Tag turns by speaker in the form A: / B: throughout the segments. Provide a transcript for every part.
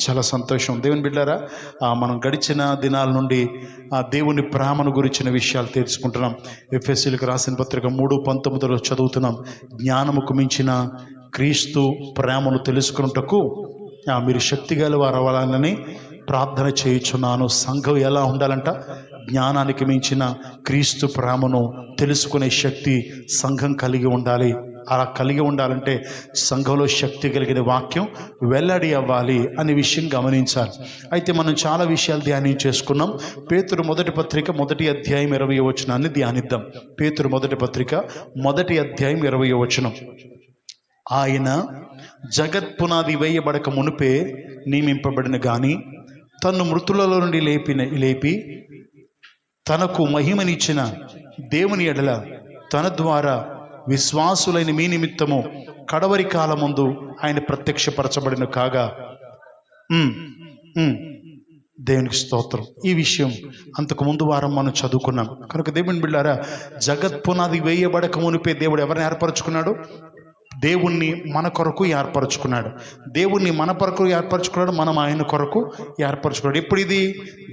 A: చాలా సంతోషం. దేవుని బిడ్డారా, మనం గడిచిన దినాల నుండి దేవుని ప్రేమను గురించిన విషయాలు తెలుసుకుంటున్నాం. ఎఫెసీయులకు రాసిన పత్రిక 3:19 చదువుతున్నాం. జ్ఞానముకు మించిన క్రీస్తు ప్రేమను తెలుసుకున్నటకు మీరు శక్తి గల వారు అవ్వాలని ప్రార్థన చేయుచున్నాను. సంఘం ఎలా ఉండాలంట? జ్ఞానానికి మించిన క్రీస్తు ప్రేమను తెలుసుకునే శక్తి సంఘం కలిగి ఉండాలి. అలా కలిగి ఉండాలంటే సంఘంలో శక్తి కలిగిన వాక్యం వెల్లడి అవ్వాలి అనే విషయం గమనించాలి. అయితే మనం చాలా విషయాలు ధ్యానం చేసుకున్నాం. పేతురు మొదటి పత్రిక 1వ అధ్యాయం 20వ వచనాన్ని ధ్యానిద్దాం. పేతురు మొదటి పత్రిక 1వ అధ్యాయం 20వ వచనం. ఆయన జగత్పునాది వేయబడక మునుపే నియమింపబడిన గాని తన్ను మృతులలో నుండి లేపి తనకు మహిమనిచ్చిన దేవుని ఎడల తన ద్వారా విశ్వాసులైన మీ నిమిత్తము కడవరి కాలమందు ఆయన ప్రత్యక్షపరచబడిన కాగా. దేవునికి స్తోత్రం. ఈ విషయం అంతకు ముందు వారం మనం చదువుకున్నాం. కనుక దేవుని బిడ్డారా, జగత్పునాది వేయబడక మునిపే దేవుడు ఎవరిని ఏర్పరచుకున్నాడు? దేవుణ్ణి మన కొరకు ఏర్పరచుకున్నాడు. దేవుణ్ణి మన కొరకు ఏర్పరచుకున్నాడు, మనం ఆయన కొరకు ఏర్పరచుకున్నాడు. ఇప్పుడు ఇది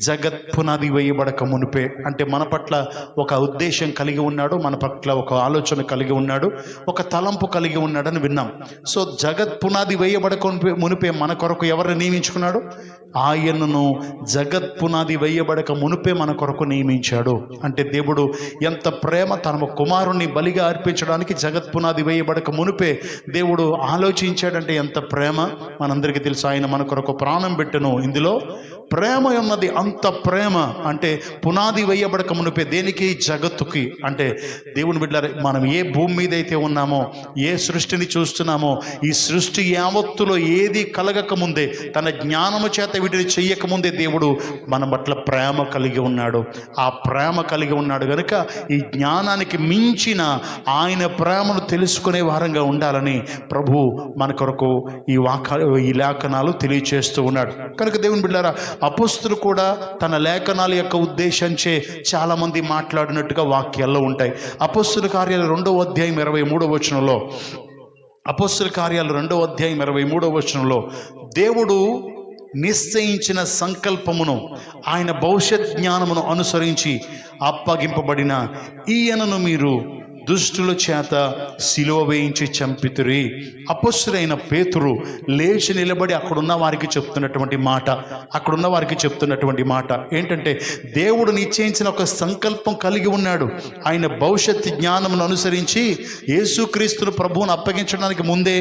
A: జగత్పునాది వేయబడక మునిపే అంటే మన పట్ల ఒక ఉద్దేశం కలిగి ఉన్నాడు, మన పట్ల ఒక ఆలోచన కలిగి ఉన్నాడు, ఒక తలంపు కలిగి ఉన్నాడని విన్నాం. సో జగత్పునాది వేయబడక మునిపే మన కొరకు ఎవరిని నియమించుకున్నాడు? ఆయనను జగత్పునాది వేయబడక మునిపే మన కొరకు నియమించాడు. అంటే దేవుడు ఎంత ప్రేమ, తన కుమారుణ్ణి బలిగా అర్పించడానికి జగత్పునాది వేయబడక మునిపే దేవుడు ఆలోచించాడంటే ఎంత ప్రేమ మనందరికీ తెలుసు. ఆయన మన కొరకు ప్రాణం పెట్టెను. ఇందులో ప్రేమ ఉన్నది. అంత ప్రేమ అంటే పునాది వేయబడక మునిపే దేనికి? జగత్తుకి. అంటే దేవుని బిడ్డలారా, మనం ఏ భూమి మీద అయితే ఉన్నామో, ఏ సృష్టిని చూస్తున్నామో, ఈ సృష్టి యావత్తులో ఏది కలగక ముందే, తన జ్ఞానము చేత వీటిని చెయ్యకముందే దేవుడు మన పట్ల ప్రేమ కలిగి ఉన్నాడు. ఆ ప్రేమ కలిగి ఉన్నాడు కనుక ఈ జ్ఞానానికి మించిన ఆయన ప్రేమను తెలుసుకునే వారంగా ఉండాలని ప్రభు మన కొరకు ఈ లేఖనాలు తెలియచేస్తూ ఉన్నాడు. కనుక దేవుని బిడ్డలారా, అపోస్తలులు కూడా తన లేఖనాల యొక్క ఉద్దేశంచే చాలామంది మాట్లాడినట్టుగా వాక్యాల్లో ఉంటాయి. అపోస్తలుల కార్యాలు 2వ అధ్యాయం 23వ వచనంలో, అపోస్తలుల కార్యాలు 2వ అధ్యాయం 23వ వచనంలో దేవుడు నిశ్చయించిన సంకల్పమును, ఆయన భవిష్యత్ జ్ఞానమును అనుసరించి అప్పగింపబడిన ఈయనను మీరు దుష్టుల చేత సిలువ వేయించి చంపితిరి. అపొస్తలుడైన పేతురు లేచి నిలబడి అక్కడున్న వారికి చెప్తున్నటువంటి మాట ఏంటంటే, దేవుడు నిశ్చయించిన ఒక సంకల్పం కలిగి ఉన్నాడు. ఆయన భవిష్యత్ జ్ఞానమును అనుసరించి యేసుక్రీస్తును ప్రభువును అప్పగించడానికి ముందే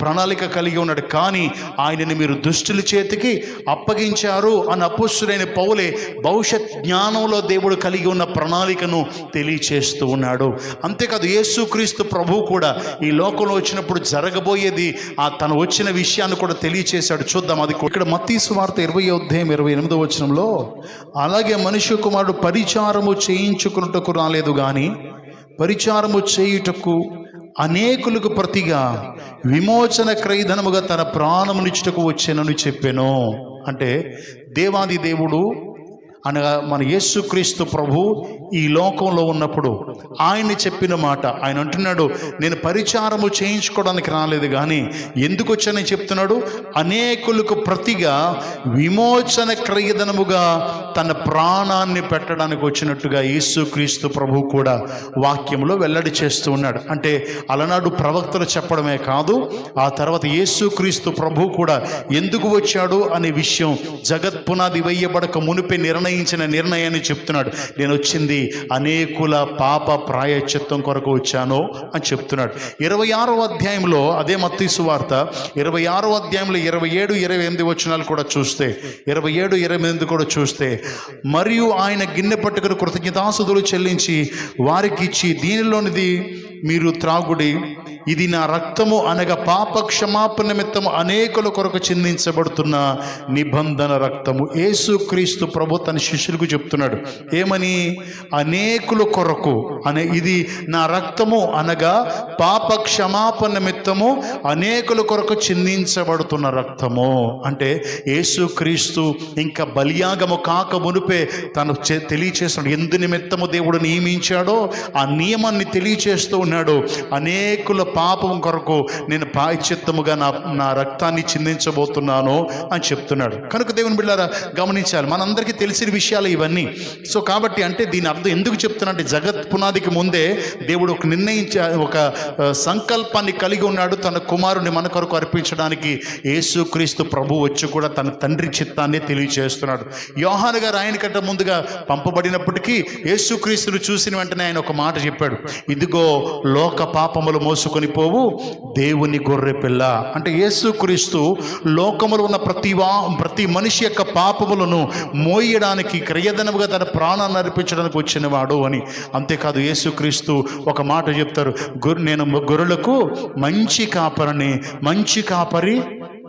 A: ప్రణాళిక కలిగి ఉన్నాడు. కానీ ఆయనని మీరు దుష్టుల చేతికి అప్పగించారు అని అపొస్తలుడైన పౌలే భవిష్యత్ జ్ఞానంలో దేవుడు కలిగి ఉన్న ప్రణాళికను తెలియచేస్తూ ఉన్నాడు. అంతేకాదు యేసుక్రీస్తు ప్రభువు కూడా ఈ లోకంలో వచ్చినప్పుడు జరగబోయేది తను వచ్చిన విషయాన్ని కూడా తెలియచేశాడు. చూద్దాం. అది ఇక్కడ మత్తయి సువార్త 20వ అధ్యాయం 28వ వచనంలో, అలాగే మనుష్య కుమారుడు పరిచారము చేయించుకున్నటకు రాలేదు గాని పరిచారము చేయుటకు అనేకులకు ప్రతిగా విమోచన క్రయధనముగా తన ప్రాణమునిచ్చుటకు వచ్చానని చెప్పాను. అంటే దేవాది దేవుడు అనగా మన యేసుక్రీస్తు ప్రభు ఈ లోకంలో ఉన్నప్పుడు ఆయన చెప్పిన మాట, ఆయన అంటున్నాడు, నేను పరిచారము చేయించుకోవడానికి రాలేదు కానీ ఎందుకు వచ్చానని చెప్తున్నాడు, అనేకులకు ప్రతిగా విమోచన క్రయధనముగా తన ప్రాణాన్ని పెట్టడానికి వచ్చినట్టుగా యేసుక్రీస్తు ప్రభు కూడా వాక్యంలో వెల్లడి చేస్తూ ఉన్నాడు. అంటే అలనాడు ప్రవక్తలు చెప్పడమే కాదు, ఆ తర్వాత యేసుక్రీస్తు ప్రభు కూడా ఎందుకు వచ్చాడు అనే విషయం జగత్పునాది వేయబడక మునిపే నిర్ణయాన్ని చెప్తున్నాడు. నేను వచ్చింది అనేకుల పాప ప్రాయశ్చిత్తం కొరకు వచ్చాను అని చెప్తున్నాడు. 26వ అధ్యాయంలో అదే మత్తయి సువార్త 26వ అధ్యాయంలో 27, 28 వచనాలు కూడా చూస్తే, 27, 28 కూడా చూస్తే, మరియు ఆయన గిన్నె పట్టుకుని కృతజ్ఞతాస్తుతులు చెల్లించి వారికి ఇచ్చి, దీనిలోనిది మీరు త్రాగుడి, ఇది నా రక్తము అనగా పాప క్షమాపణ నిమిత్తము అనేకుల కొరకు చిందించబడుతున్న నిబంధన రక్తము. యేసుక్రీస్తు ప్రభు తన శిష్యులకు చెప్తున్నాడు ఏమని? అనేకుల కొరకు ఇది నా రక్తము అనగా పాప క్షమాపణ నిమిత్తము అనేకుల కొరకు చిందించబడుతున్న రక్తము. అంటే యేసుక్రీస్తు ఇంకా బలియాగము కాక మునిపే తను తెలియచేస్తున్నాడు. ఎందు నిమిత్తము దేవుడు నియమించాడో ఆ నియమాన్ని తెలియచేస్తూ ఉన్నాడు. అనేకుల పాపం కొరకు నేను ప్రాయశ్చిత్తముగా నా రక్తాన్ని చిందించబోతున్నాను అని చెప్తున్నాడు. కనుక దేవుని బిడ్డలారా గమనించాలి, మనందరికీ తెలిసిన విషయాలు ఇవన్నీ. సో కాబట్టి అంటే దీని అర్థం ఎందుకు చెప్తున్నా అంటే, జగత్ పునాదికి ముందే దేవుడు ఒక సంకల్పాన్ని కలిగి ఉన్నాడు, తన కుమారుని మన కొరకు అర్పించడానికి యేసుక్రీస్తు ప్రభు వచ్చి కూడా తన తండ్రి చిత్తాన్ని తెలియజేస్తున్నాడు. యోహాను గారు ఆయన కంటే ముందుగా పంపబడినప్పటికీ యేసుక్రీస్తును చూసిన వెంటనే ఆయన ఒక మాట చెప్పాడు, ఇదిగో లోక పాపములు మోసుకొని పోవు దేవుని గొర్రె పిల్ల. అంటే యేసుక్రీస్తు లోకములో ఉన్న ప్రతి మనిషి యొక్క పాపములను మోయడానికి క్రయధనముగా తన ప్రాణాన్ని అర్పించడానికి వచ్చినవాడు అని. అంతేకాదు యేసుక్రీస్తు ఒక మాట చెప్తారు, నేను గొర్రెలకు మంచి కాపరి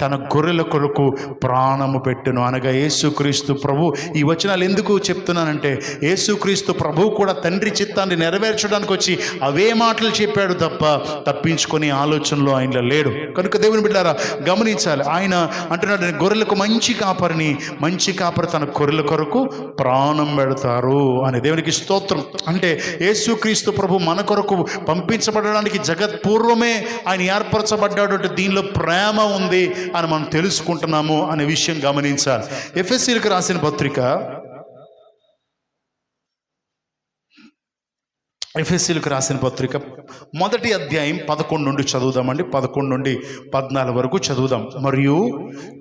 A: తన గొర్రెల కొరకు ప్రాణము పెట్టును అనగా యేసుక్రీస్తు ప్రభు. ఈ వచనాలు ఎందుకు చెప్తున్నానంటే, యేసుక్రీస్తు ప్రభు కూడా తండ్రి చిత్తాన్ని నెరవేర్చడానికి వచ్చి అవే మాటలు చెప్పాడు తప్ప తప్పించుకొని ఆలోచనలో ఆయనలో లేడు. కనుక దేవుని బిడ్డారా గమనించాలి, ఆయన అంటున్నాడు, గొర్రెలకు మంచి కాపరి తన గొర్రెల కొరకు ప్రాణం పెడతారు అని. దేవునికి స్తోత్రం. అంటే యేసుక్రీస్తు ప్రభు మన కొరకు పంపించబడడానికి జగత్పూర్వమే ఆయన ఏర్పరచబడ్డాడు. అంటే దీనిలో ప్రేమ ఉంది అని మనం తెలుసుకుంటున్నాము అనే విషయం గమనించాలి. ఎఫెసీయులకు రాసిన పత్రిక మొదటి అధ్యాయం 11 నుండి చదువుదామండి. 11 నుండి 14 వరకు చదువుదాం. మరియు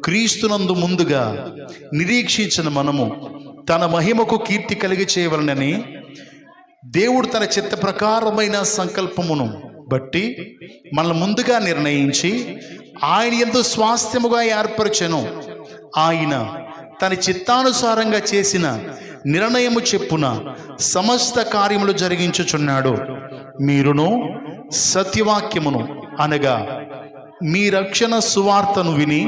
A: క్రీస్తునందు ముందుగా నిరీక్షించిన మనము తన మహిమకు కీర్తి కలిగి చేయవలనని దేవుడు తన చిత్త ప్రకారమైన సంకల్పమును బట్టి మనల్ని ముందుగా నిర్ణయించి ఆయన యందు స్వాస్థ్యముగా ఏర్పరచెను. ఆయన తన చిత్తానుసారంగా చేసిన నిర్ణయము చెప్పున సమస్త కార్యములు జరిగించుచున్నాడు. మీరును సత్యవాక్యమును అనగా మీ రక్షణ సువార్తను విని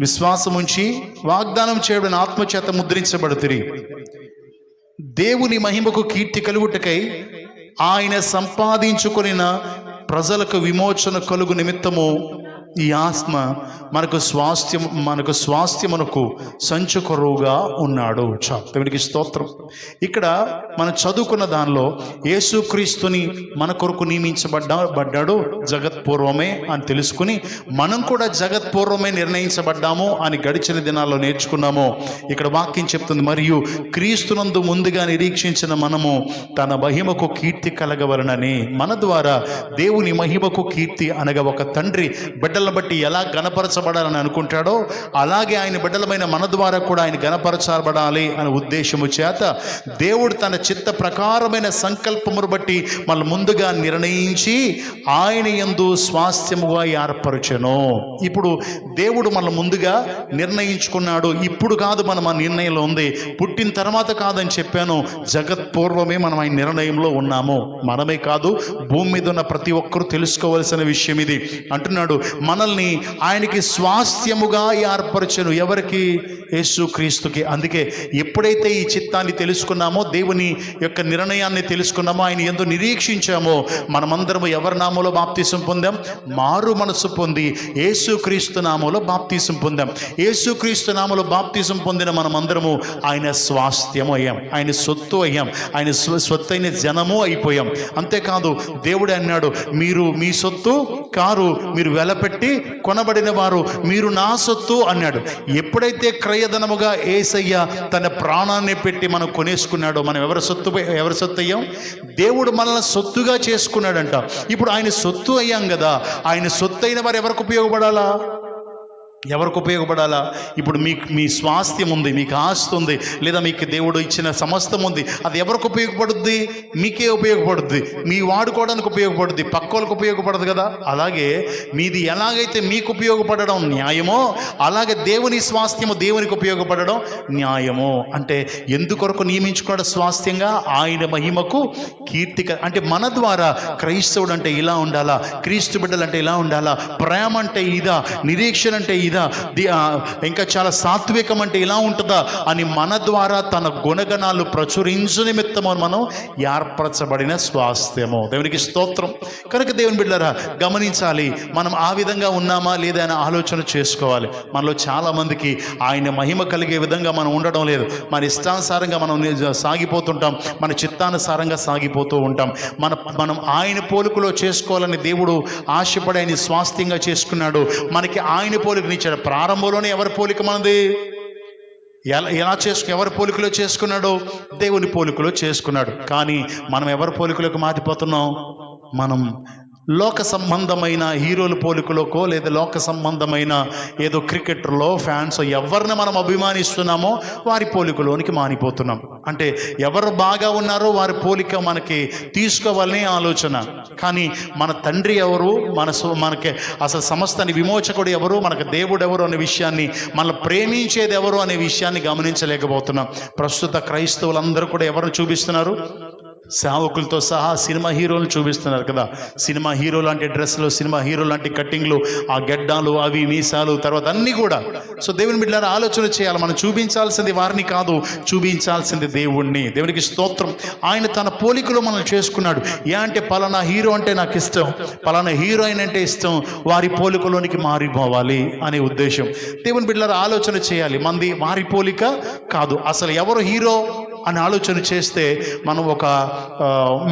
A: విశ్వాసముంచి వాగ్దానం చేయబడిన ఆత్మచేత ముద్రించబడుతిరి. దేవుని మహిమకు కీర్తి కలుగుటకై ఆయన సంపాదించుకొనిన ప్రజలకు విమోచన కలుగు నిమిత్తము ఈ ఆత్మ మనకు స్వాస్థ్యమునకు సంచుకొరువుగా ఉన్నాడు. దేవునికి స్తోత్రం. ఇక్కడ మనం చదువుకున్న దానిలో యేసుక్రీస్తుని మన కొరకు నియమించబడ్డాడు జగత్పూర్వమే అని తెలుసుకుని మనం కూడా జగత్పూర్వమే నిర్ణయించబడ్డాము అని గడిచిన దినాల్లో నేర్చుకున్నాము. ఇక్కడ వాక్యం చెప్తుంది, మరియు క్రీస్తునందు ముందుగా నిరీక్షించిన మనము తన మహిమకు కీర్తి కలగవలనని. మన ద్వారా దేవుని మహిమకు కీర్తి అనగా ఒక తండ్రి బిడ్డలను బట్టి ఎలా గణపరచబడాలని అనుకుంటాడో అలాగే ఆయన బిడ్డలమైన మన ద్వారా కూడా ఆయన గణపరచబడాలి అనే ఉద్దేశము చేత దేవుడు తన చిత్త ప్రకారమైన సంకల్పమును బట్టి మన ముందుగా నిర్ణయించి ఆయన యందు స్వాస్థ్యముగా ఏర్పరచెను. ఇప్పుడు దేవుడు మన ముందుగా నిర్ణయించుకున్నాడు. ఇప్పుడు కాదు మనం ఆ నిర్ణయంలో ఉంది, పుట్టిన తర్వాత కాదని చెప్పాను. జగత్పూర్వమే మనం ఆయన నిర్ణయంలో ఉన్నాము. మనమే కాదు, భూమి మీద ఉన్న ప్రతి ఒక్కరూ తెలుసుకోవలసిన విషయం ఇది. అంటున్నాడు, మనల్ని ఆయనకి స్వాస్థ్యముగా ఏర్పరచెను. ఎవరికి? యేసుక్రీస్తుకి. అందుకే ఎప్పుడైతే ఈ చిత్తాన్ని తెలుసుకున్నామో, దేవుని యొక్క నిర్ణయాన్ని తెలుసుకున్నామో, ఆయన యందు నిరీక్షించామో, మనమందరము ఎవరి నామములో బాప్తీసం పొందాం? మారు మనసు పొంది యేసుక్రీస్తు నామములో బాప్తీసం పొందాం. యేసుక్రీస్తు నామములో బాప్తీసం పొందిన మనమందరము ఆయన స్వాస్థ్యము అయ్యాం, ఆయన సొత్తు అయ్యాం, ఆయన సొత్తైన జనము అయిపోయాం. అంతేకాదు దేవుడే అన్నాడు, మీరు మీ సొత్తు కారు, మీరు వెలపెట్టి కొనబడిన వారు, మీరు నా సొత్తు అన్నాడు. ఎప్పుడైతే క్రయధనముగా యేసయ్య తన ప్రాణాన్ని పెట్టి మనం కొనేసుకున్నాడో, మనం ఎవరి సొత్తు అయ్యాం? దేవుడు మనల్ని సొత్తుగా చేసుకున్నాడంట. ఇప్పుడు ఆయన సొత్తు అయ్యాం కదా, ఆయన సొత్తు అయిన వారు ఎవరికి ఉపయోగపడాలా? ఇప్పుడు మీ స్వాస్థ్యం ఉంది, మీకు ఆస్తి ఉంది, లేదా మీకు దేవుడు ఇచ్చిన సమస్తం ఉంది, అది ఎవరికి ఉపయోగపడుద్ది? మీకే ఉపయోగపడుద్ది, మీ వాడుకోవడానికి ఉపయోగపడుద్ది, పక్కోళ్ళకి ఉపయోగపడదు కదా. అలాగే మీది ఎలాగైతే మీకు ఉపయోగపడడం న్యాయమో, అలాగే దేవుని స్వాస్థ్యము దేవునికి ఉపయోగపడడం న్యాయమో. అంటే ఎందుకొరకు నియమించుకున్నాడు స్వాస్థ్యంగా? ఆయన మహిమకు కీర్తి. అంటే మన ద్వారా క్రైస్తవుడు అంటే ఇలా ఉండాలా, క్రీస్తు బిడ్డలు అంటే ఇలా ఉండాలా, ప్రేమ అంటే ఇదా, నిరీక్షణ అంటే ఇదా, లేదా ఇంకా చాలా సాత్వికం అంటే ఇలా ఉంటుందా అని మన ద్వారా తన గుణగణాలు ప్రచురించు నిమిత్తము మనం ఏర్పరచబడిన స్వాస్థ్యము. దేవునికి స్తోత్రం. కనుక దేవుని బిడ్డలారా గమనించాలి, మనం ఆ విధంగా ఉన్నామా లేదా అని ఆలోచన చేసుకోవాలి. మనలో చాలామందికి ఆయన మహిమ కలిగే విధంగా మనం ఉండడం లేదు. మన ఇష్టానుసారంగా మనం సాగిపోతుంటాం, మన చిత్తానుసారంగా సాగిపోతూ ఉంటాం. మనం ఆయన పోలికలో చేసుకోవాలని దేవుడు ఆశపడి ఆయన స్వాస్థ్యంగా చేసుకున్నాడు. మనకి ఆయన పోలికనిచ్చాడు. ప్రారంభంలోనే ఎవరి పోలిక మనది? ఎవరి పోలికలో చేసుకున్నాడో? దేవుని పోలికలో చేసుకున్నాడు. కానీ మనం ఎవరి పోలికలోకి మారిపోతున్నాం? మనం లోక సంబంధమైన హీరోల పోలికలోకో లేదా లోక సంబంధమైన ఏదో క్రికెటర్లో ఫ్యాన్స్ ఎవరిని మనం అభిమానిస్తున్నామో వారి పోలికలోనికి మారిపోతున్నాం. అంటే ఎవరు బాగా ఉన్నారో వారి పోలిక మనకి తీసుకోవాలనే ఆలోచన. కానీ మన తండ్రి ఎవరు, మనకి అసలు సమస్తని విమోచకుడు ఎవరు, మనకు దేవుడు ఎవరు అనే విషయాన్ని, మనల్ని ప్రేమించేది ఎవరు అనే విషయాన్ని గమనించలేకపోతున్నాం. ప్రస్తుత క్రైస్తవులందరూ కూడా ఎవరిని చూపిస్తున్నారు? సేవకులతో సహా సినిమా హీరోలు చూపిస్తున్నారు కదా. సినిమా హీరో లాంటి డ్రెస్సులు, సినిమా హీరో లాంటి కట్టింగ్లు, ఆ గెడ్డాలు, అవి మీసాలు, తర్వాత అన్నీ కూడా. సో దేవుని బిడ్డలారా ఆలోచన చేయాలి. మనం చూపించాల్సింది వారిని కాదు, చూపించాల్సింది దేవుణ్ణి. దేవునికి స్తోత్రం. ఆయన తన పోలికలో మనం చేసుకున్నాడు. అంటే పలానా హీరో అంటే నాకు ఇష్టం, పలానా హీరోయిన్ అంటే ఇష్టం, వారి పోలికలోనికి మారిపోవాలి అనే ఉద్దేశం. దేవుని బిడ్డలారా ఆలోచన చేయాలి. మంది వారి పోలిక కాదు, అసలు ఎవరు హీరో అని ఆలోచన చేస్తే మనం ఒక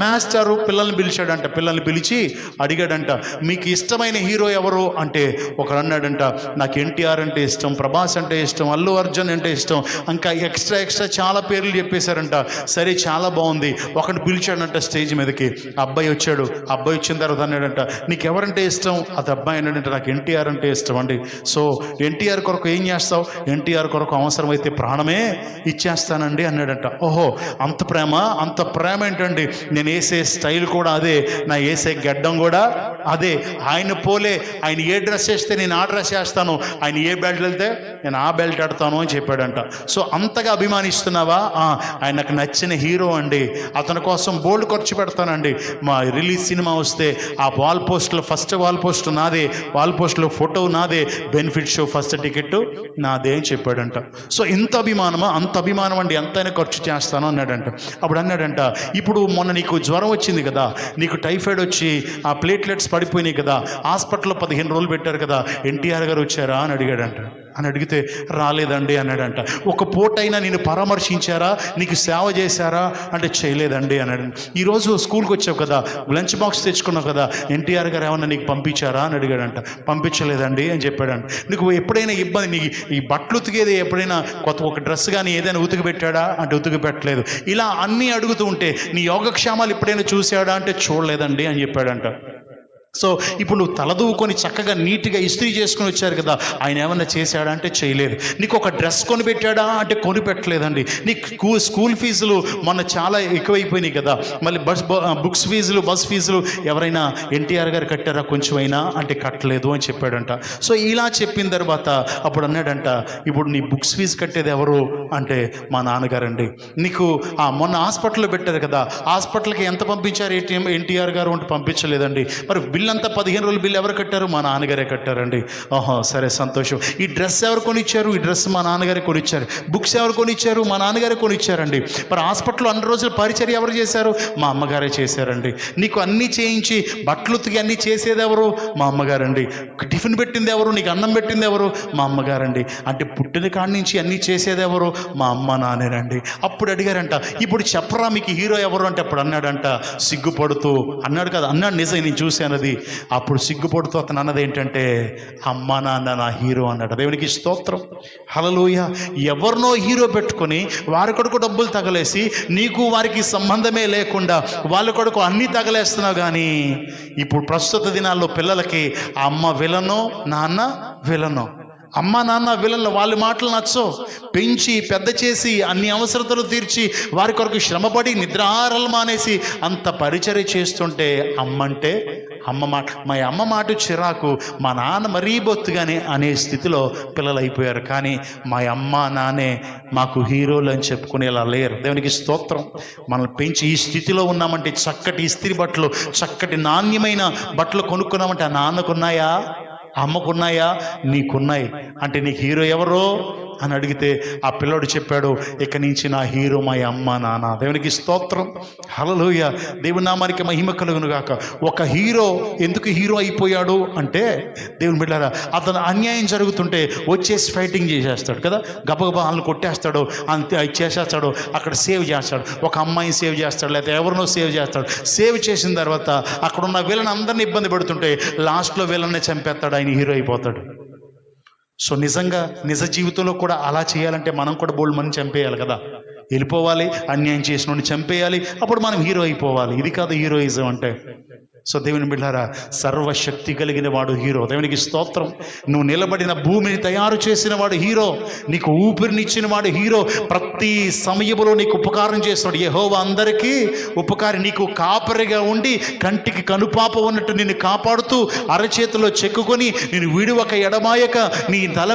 A: మాస్టరు పిల్లల్ని పిలిచాడంట. పిల్లల్ని పిలిచి అడిగాడంట, మీకు ఇష్టమైన హీరో ఎవరు అంటే ఒకరు అన్నాడంట, నాకు ఎన్టీఆర్ అంటే ఇష్టం, ప్రభాస్ అంటే ఇష్టం, అల్లు అర్జున్ అంటే ఇష్టం, ఇంకా ఎక్స్ట్రా చాలా పేర్లు చెప్పేశారంట. సరే చాలా బాగుంది. ఒకటి పిలిచాడంట స్టేజ్ మీదకి. అబ్బాయి వచ్చాడు. అబ్బాయి వచ్చిన తర్వాత అన్నాడంట, నీకు ఎవరంటే ఇష్టం? అది అబ్బాయి అన్నాడంట, నాకు ఎన్టీఆర్ అంటే ఇష్టం అండి. సో ఎన్టీఆర్ కొరకు ఏం చేస్తావు? ఎన్టీఆర్ కొరకు అవసరమైతే ప్రాణమే ఇచ్చేస్తానండి అన్నాడంట. ఓహో, అంత ప్రేమ ఏంటండి? నేను వేసే స్టైల్ కూడా అదే, నా వేసే గడ్డం కూడా అదే. ఆయన పోలే, ఆయన ఏ డ్రెస్ వేస్తే నేను ఆ డ్రెస్ వేస్తాను, ఆయన ఏ బెల్ట్ వెళ్తే నేను ఆ బెల్ట్ ఆడతాను అని చెప్పాడంట. సో అంతగా అభిమానిస్తున్నావా? ఆయన నాకు నచ్చిన హీరో అండి, అతని కోసం బోల్డ్ ఖర్చు పెడతానండి. మా రిలీజ్ సినిమా వస్తే ఆ వాల్ పోస్ట్లో ఫస్ట్ వాల్ పోస్ట్ నాదే, వాల్ పోస్ట్లో ఫోటో నాదే, బెనిఫిట్ షో ఫస్ట్ టికెట్ నాదే అని చెప్పాడంట. సో ఇంత అభిమానమా? అంత అభిమానం అండి, ఎంతైనా ఖర్చు చేస్తాను అన్నాడంట. అప్పుడు అన్నాడంట, ఇప్పుడు మొన్న నీకు జ్వరం వచ్చింది కదా, నీకు టైఫాయిడ్ వచ్చి ఆ ప్లేట్లెట్స్ పడిపోయినాయి కదా, హాస్పిటల్లో 15 రోజులు పెట్టారు కదా, ఎన్టీఆర్ గారు వచ్చారా అని అడిగాడంట. అని అడిగితే రాలేదండి అన్నాడంట. ఒక పూటైనా నేను పరామర్శించారా, నీకు సేవ చేశారా అంటే చేయలేదండి అన్నాడు. ఈరోజు స్కూల్కి వచ్చావు కదా, లంచ్ బాక్స్ తెచ్చుకున్నావు కదా, ఎన్టీఆర్ గారు ఏమన్నా నీకు పంపించారా అని అడిగాడంట. పంపించలేదండి అని చెప్పాడంట. నీకు ఎప్పుడైనా ఇబ్బంది, నీకు ఈ బట్టలు ఉతికేది ఎప్పుడైనా ఒక డ్రెస్ కానీ ఏదైనా ఉతికి పెట్టాడా అంటే ఉతికి పెట్టలేదు. ఇలా అన్నీ అడుగుతూ ఉంటే నీ యోగక్షేమాలు ఎప్పుడైనా చూశాడా అంటే చూడలేదండి అని చెప్పాడంట. సో ఇప్పుడు నువ్వు తలదూకొని చక్కగా నీట్గా ఇస్త్రీ చేసుకుని వచ్చారు కదా, ఆయన ఏమన్నా చేశాడా అంటే చేయలేదు. నీకు ఒక డ్రెస్ కొని పెట్టాడా అంటే కొని పెట్టలేదండి. నీకు స్కూల్ ఫీజులు మొన్న చాలా ఎక్కువైపోయినాయి కదా, మళ్ళీ బుక్స్ ఫీజులు, బస్ ఫీజులు ఎవరైనా ఎన్టీఆర్ గారు కట్టారా కొంచెమైనా అంటే కట్టలేదు అని చెప్పాడంట. సో ఇలా చెప్పిన తర్వాత అప్పుడు అన్నాడంట, ఇప్పుడు నీ బుక్స్ ఫీజు కట్టేది ఎవరు అంటే మా నాన్నగారండి. నీకు మొన్న హాస్పిటల్లో పెట్టారు కదా, హాస్పిటల్కి ఎంత పంపించారు ఎన్టీఆర్ గారు అంటే పంపించలేదండి. మరి బిల్ అంతా 15 రోజులు బిల్ ఎవరు కట్టారు? మా నాన్నగారే కట్టారండి. ఓహో సరే సంతోషం. ఈ డ్రెస్ ఎవరు కొనిచ్చారు? ఈ డ్రెస్ మా నాన్నగారే కొనిచ్చారు. బుక్స్ ఎవరు కొనిచ్చారు? మా నాన్నగారే కొనిచ్చారండి. మరి హాస్పిటల్లో అన్ని రోజులు పరిచర్య ఎవరు చేశారు? మా అమ్మగారే చేశారండి. నీకు అన్నీ చేయించి బట్టలు ఉతికి అన్నీ చేసేది ఎవరు? మా అమ్మగారండి. టిఫిన్ పెట్టింది ఎవరు? నీకు అన్నం పెట్టింది ఎవరు? మా అమ్మగారండి. అంటే పుట్టిన కాడి నుంచి అన్నీ చేసేది ఎవరు? మా అమ్మ నాన్నేనండి. అప్పుడు అడిగారంట, ఇప్పుడు చెప్పరా మీకు హీరో ఎవరు అంటే అప్పుడు అన్నాడంట సిగ్గుపడుతూ, అన్నాడు కదా, అన్నాడు నిజం, నేను చూశాను అది. అప్పుడు సిగ్గుపడుతూ అతను అన్నది ఏంటంటే, అమ్మ నాన్న నా హీరో అన్నాడు. దేవునికి స్తోత్రం, హల్లెలూయా. ఎవరినో హీరో పెట్టుకొని వారి కొడుకు డబ్బులు తగలేసి నీకు వారికి సంబంధమే లేకుండా వాళ్ళ కొడుకు అన్నీ తగలేస్తున్నావు. కానీ ఇప్పుడు ప్రస్తుత దినాల్లో పిల్లలకి అమ్మ విలనో నాన్న విలనో, అమ్మ నాన్న వీళ్ళ వాళ్ళ మాటలు నచ్చో, పెంచి పెద్ద చేసి అన్ని అవసరతలు తీర్చి వారి కొరకు శ్రమపడి నిద్రారలు మానేసి అంత పరిచర్య చేస్తుంటే అమ్మంటే అమ్మ మాట, మా అమ్మ మాట చిరాకు, మా నాన్న మరీ బొత్తుగానే అనే స్థితిలో పిల్లలు అయిపోయారు. కానీ మా అమ్మ నాన్నే మాకు హీరోలు అని చెప్పుకునేలా లేరు. దేవునికి స్తోత్రం. మనల్ని పెంచి ఈ స్థితిలో ఉన్నామంటే, చక్కటి ఇస్త్రీ బట్టలు, చక్కటి నాణ్యమైన బట్టలు కొనుక్కున్నామంటే ఆ నాన్నకున్నాయా? అమ్మకున్నాయా? నీకున్నాయి. అంటే నీకు హీరో ఎవరో అని అడిగితే ఆ పిల్లోడు చెప్పాడు, ఇక నుంచి నా హీరో మా అమ్మ నాన్న. దేవునికి స్తోత్రం, హల్లెలూయా. దేవుని నామానికి మహిమ కలుగును గాక. ఒక హీరో ఎందుకు హీరో అయిపోయాడు అంటే, దేవుని బిడ్డలారా, అతను అన్యాయం జరుగుతుంటే వచ్చేసి ఫైటింగ్ చేసేస్తాడు కదా, గబగబా వాళ్ళని కొట్టేస్తాడు, అంతే చేసేస్తాడు, అక్కడ సేవ్ చేస్తాడు, ఒక అమ్మాయిని సేవ్ చేస్తాడు, లేకపోతే ఎవరినో సేవ్ చేస్తాడు. సేవ్ చేసిన తర్వాత అక్కడ ఉన్న వీళ్ళని అందరినీ ఇబ్బంది పెడుతుంటే లాస్ట్లో వీళ్ళని చంపేస్తాడు, ఆయన హీరో అయిపోతాడు. సో నిజంగా నిజ జీవితంలో కూడా అలా చేయాలంటే మనం కూడా బోల్డ్ మంది చంపేయాలి కదా, వెళ్ళిపోవాలి, అన్యాయం చేసిన చంపేయాలి, అప్పుడు మనం హీరో అయిపోవాలి. ఇది కాదు హీరోయిజం అంటే. సో దేవుని బిడ్డారా, సర్వశక్తి కలిగిన వాడు హీరో. దేవునికి స్తోత్రం. నువ్వు నిలబడిన భూమిని తయారు చేసిన వాడు హీరో, నీకు ఊపిరినిచ్చిన వాడు హీరో, ప్రతి సమయంలో నీకు ఉపకారం చేస్తున్నాడు. యెహోవా అందరికీ ఉపకారి, నీకు కాపరిగా ఉండి కంటికి కనుపాప ఉన్నట్టు నిన్ను కాపాడుతూ అరచేతిలో చెక్కుకొని నేను విడువక ఎడమాయక నీ తల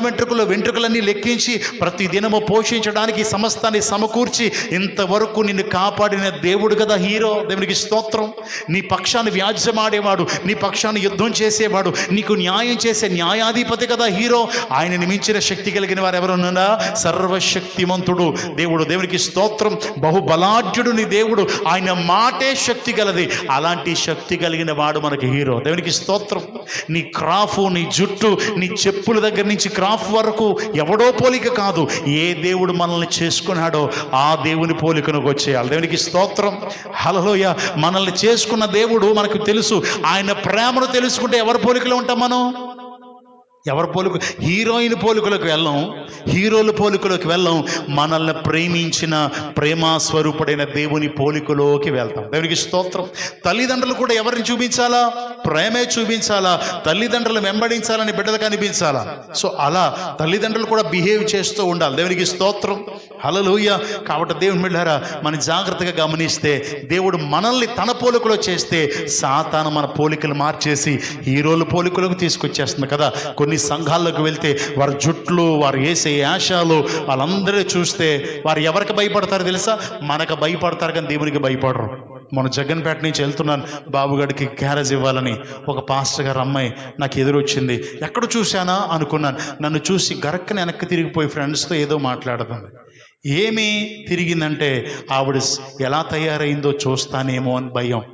A: వెంట్రుకలన్నీ లెక్కించి ప్రతి దినము పోషించడానికి సమస్తాన్ని సమకూర్చి ఇంతవరకు నిన్ను కాపాడిన దేవుడు కదా హీరో. దేవునికి స్తోత్రం. నీ పక్షాన్ని వ్యాజ్యమాడేవాడు, నీ పక్షాన్ని యుద్ధం చేసేవాడు, నీకు న్యాయం చేసే న్యాయాధిపతి కదా హీరో. ఆయనని మించిన శక్తి కలిగిన వారు ఎవరున్నా? సర్వశక్తిమంతుడు దేవుడు. దేవునికి స్తోత్రం. బహుబలాఢ్యుడు నీ దేవుడు, ఆయన మాటే శక్తి గలది. అలాంటి శక్తి కలిగిన వాడు మనకి హీరో. దేవునికి స్తోత్రం. నీ క్రాఫ్, నీ జుట్టు, నీ చెప్పుల దగ్గర నుంచి క్రాఫ్ వరకు ఎవడో పోలిక కాదు. ఏ దేవుడు మనల్ని చేసుకున్నాడో ఆ దేవుని పోలికను వచ్చేయాలి. దేవునికి స్తోత్రం, హల్లెలూయా. మనల్ని చేసుకున్న దేవుడు మనకు తెలుసు. ఆయన ప్రేమను తెలుసుకుంటే ఎవరి పోలికలో ఉంటాం మనం? ఎవరి పోలిక? హీరోయిన్ పోలికలోకి వెళ్ళాం, హీరోల పోలికలోకి వెళ్ళాం. మనల్ని ప్రేమించిన ప్రేమ స్వరూపుడైన దేవుని పోలికలోకి వెళ్తాం. దేవునికి స్తోత్రం. తల్లిదండ్రులు కూడా ఎవరిని చూపించాలా? ప్రేమే చూపించాలా. తల్లిదండ్రులు వెంబడించాలని బిడ్డలకు అనిపించాలా. సో అలా తల్లిదండ్రులు కూడా బిహేవ్ చేస్తూ ఉండాలి. దేవునికి స్తోత్రం, హల్లెలూయా. కాబట్టి దేవుని బిడ్డలారా, మనం జాగ్రత్తగా గమనిస్తే దేవుడు మనల్ని తన పోలికలో చేస్తే సాతాను మన పోలికలు మార్చేసి హీరోల పోలికలోకి తీసుకొచ్చేస్తుంది కదా. కొన్ని సంఘాల్లోకి వెళ్తే వారి జుట్లు, వారు వేసే యాషాలు, వాళ్ళందరూ చూస్తే వారు ఎవరికి భయపడతారు తెలుసా? మనకు భయపడతారు కానీ దేవునికి భయపడరు. మన జగన్పేట నుంచి వెళ్తున్నాను, బాబుగాడికి క్యారేజ్ ఇవ్వాలని ఒక పాస్టర్ గారు అమ్మాయి నాకు ఎదురొచ్చింది. ఎక్కడ చూశానా అనుకున్నాను. నన్ను చూసి గరక్కని వెనక్కి తిరిగిపోయి ఫ్రెండ్స్తో ఏదో మాట్లాడుతుంది. ఏమి తిరిగిందంటే ఆవిడ ఎలా తయారైందో చూస్తానేమో అని భయం.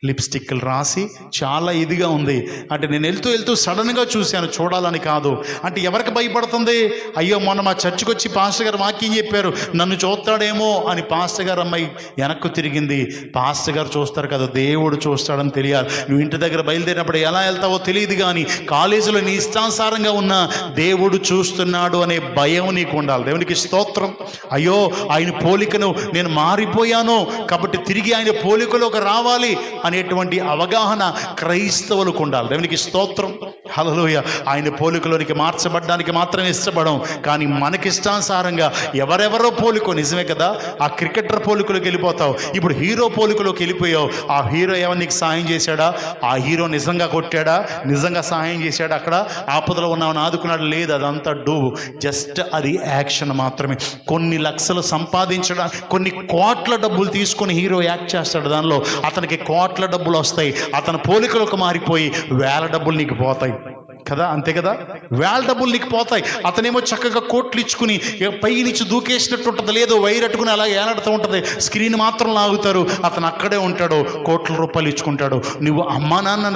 A: లిప్స్టిక్లు రాసి చాలా ఇదిగా ఉంది. అంటే నేను వెళ్తూ సడన్గా చూశాను, చూడాలని కాదు. అంటే ఎవరికి భయపడుతుంది? అయ్యో మొన్న మా చర్చికి వచ్చి పాస్టర్ గారు వాక్యం చెప్పారు, నన్ను చూస్తాడేమో అని పాస్టర్ గారు అమ్మాయి వెనక్కు తిరిగింది. పాస్టర్ గారు చూస్తారు కదా, దేవుడు చూస్తాడని తెలియాలి. నువ్వు ఇంటి దగ్గర బయలుదేరినప్పుడు ఎలా వెళ్తావో తెలియదు, కానీ కాలేజీలో నీ ఇష్టానుసారంగా ఉన్న దేవుడు చూస్తున్నాడు అనే భయం నీకు ఉండాలి. దేవునికి స్తోత్రం. అయ్యో ఆయన పోలికను నేను మారిపోయాను కాబట్టి తిరిగి ఆయన పోలికలోకి రావాలి అనేటువంటి అవగాహన క్రైస్తవులకు ఉండాలి. దేవునికి స్తోత్రం, హల్లెలూయా. ఆయన పోలికలోనికి మార్చబడ్డానికి మాత్రం ఇష్టపడం, కానీ మనకిష్టానుసారంగా ఎవరెవరో పోలికో. నిజమే కదా, ఆ క్రికెటర్ పోలికలోకి వెళ్ళిపోతావు, ఇప్పుడు హీరో పోలికలోకి వెళ్ళిపోయావు. ఆ హీరో ఏమన్నా నీకు సాయం చేశాడా? ఆ హీరో నిజంగా కొట్టాడా? నిజంగా సాయం చేశాడా? అక్కడ ఆపదలో ఉన్నామని ఆదుకున్నాడు? లేదు, అదంతా డూబు, జస్ట్ అది యాక్షన్ మాత్రమే. కొన్ని లక్షలు సంపాదించడానికి కొన్ని కోట్ల డబ్బులు తీసుకొని హీరో యాక్ట్ చేస్తాడు, దానిలో అతనికి కోట్ల డబ్బులు వస్తాయి. అతని పోలికలకు మారిపోయి వేల డబ్బులు నీకు పోతాయి కదా. అంతే కదా, వేల డబ్బులు నీకు పోతాయి. అతనేమో చక్కగా కోట్లు ఇచ్చుకుని పై నుంచి దూకేసినట్టు ఉంటుంది, లేదు వైరట్టుకుని అలా ఏలాడుతూ ఉంటుంది, స్క్రీన్ మాత్రం లాగుతారు, అతను అక్కడే ఉంటాడు, కోట్ల రూపాయలు ఇచ్చుకుంటాడు. నువ్వు అమ్మా నాన్న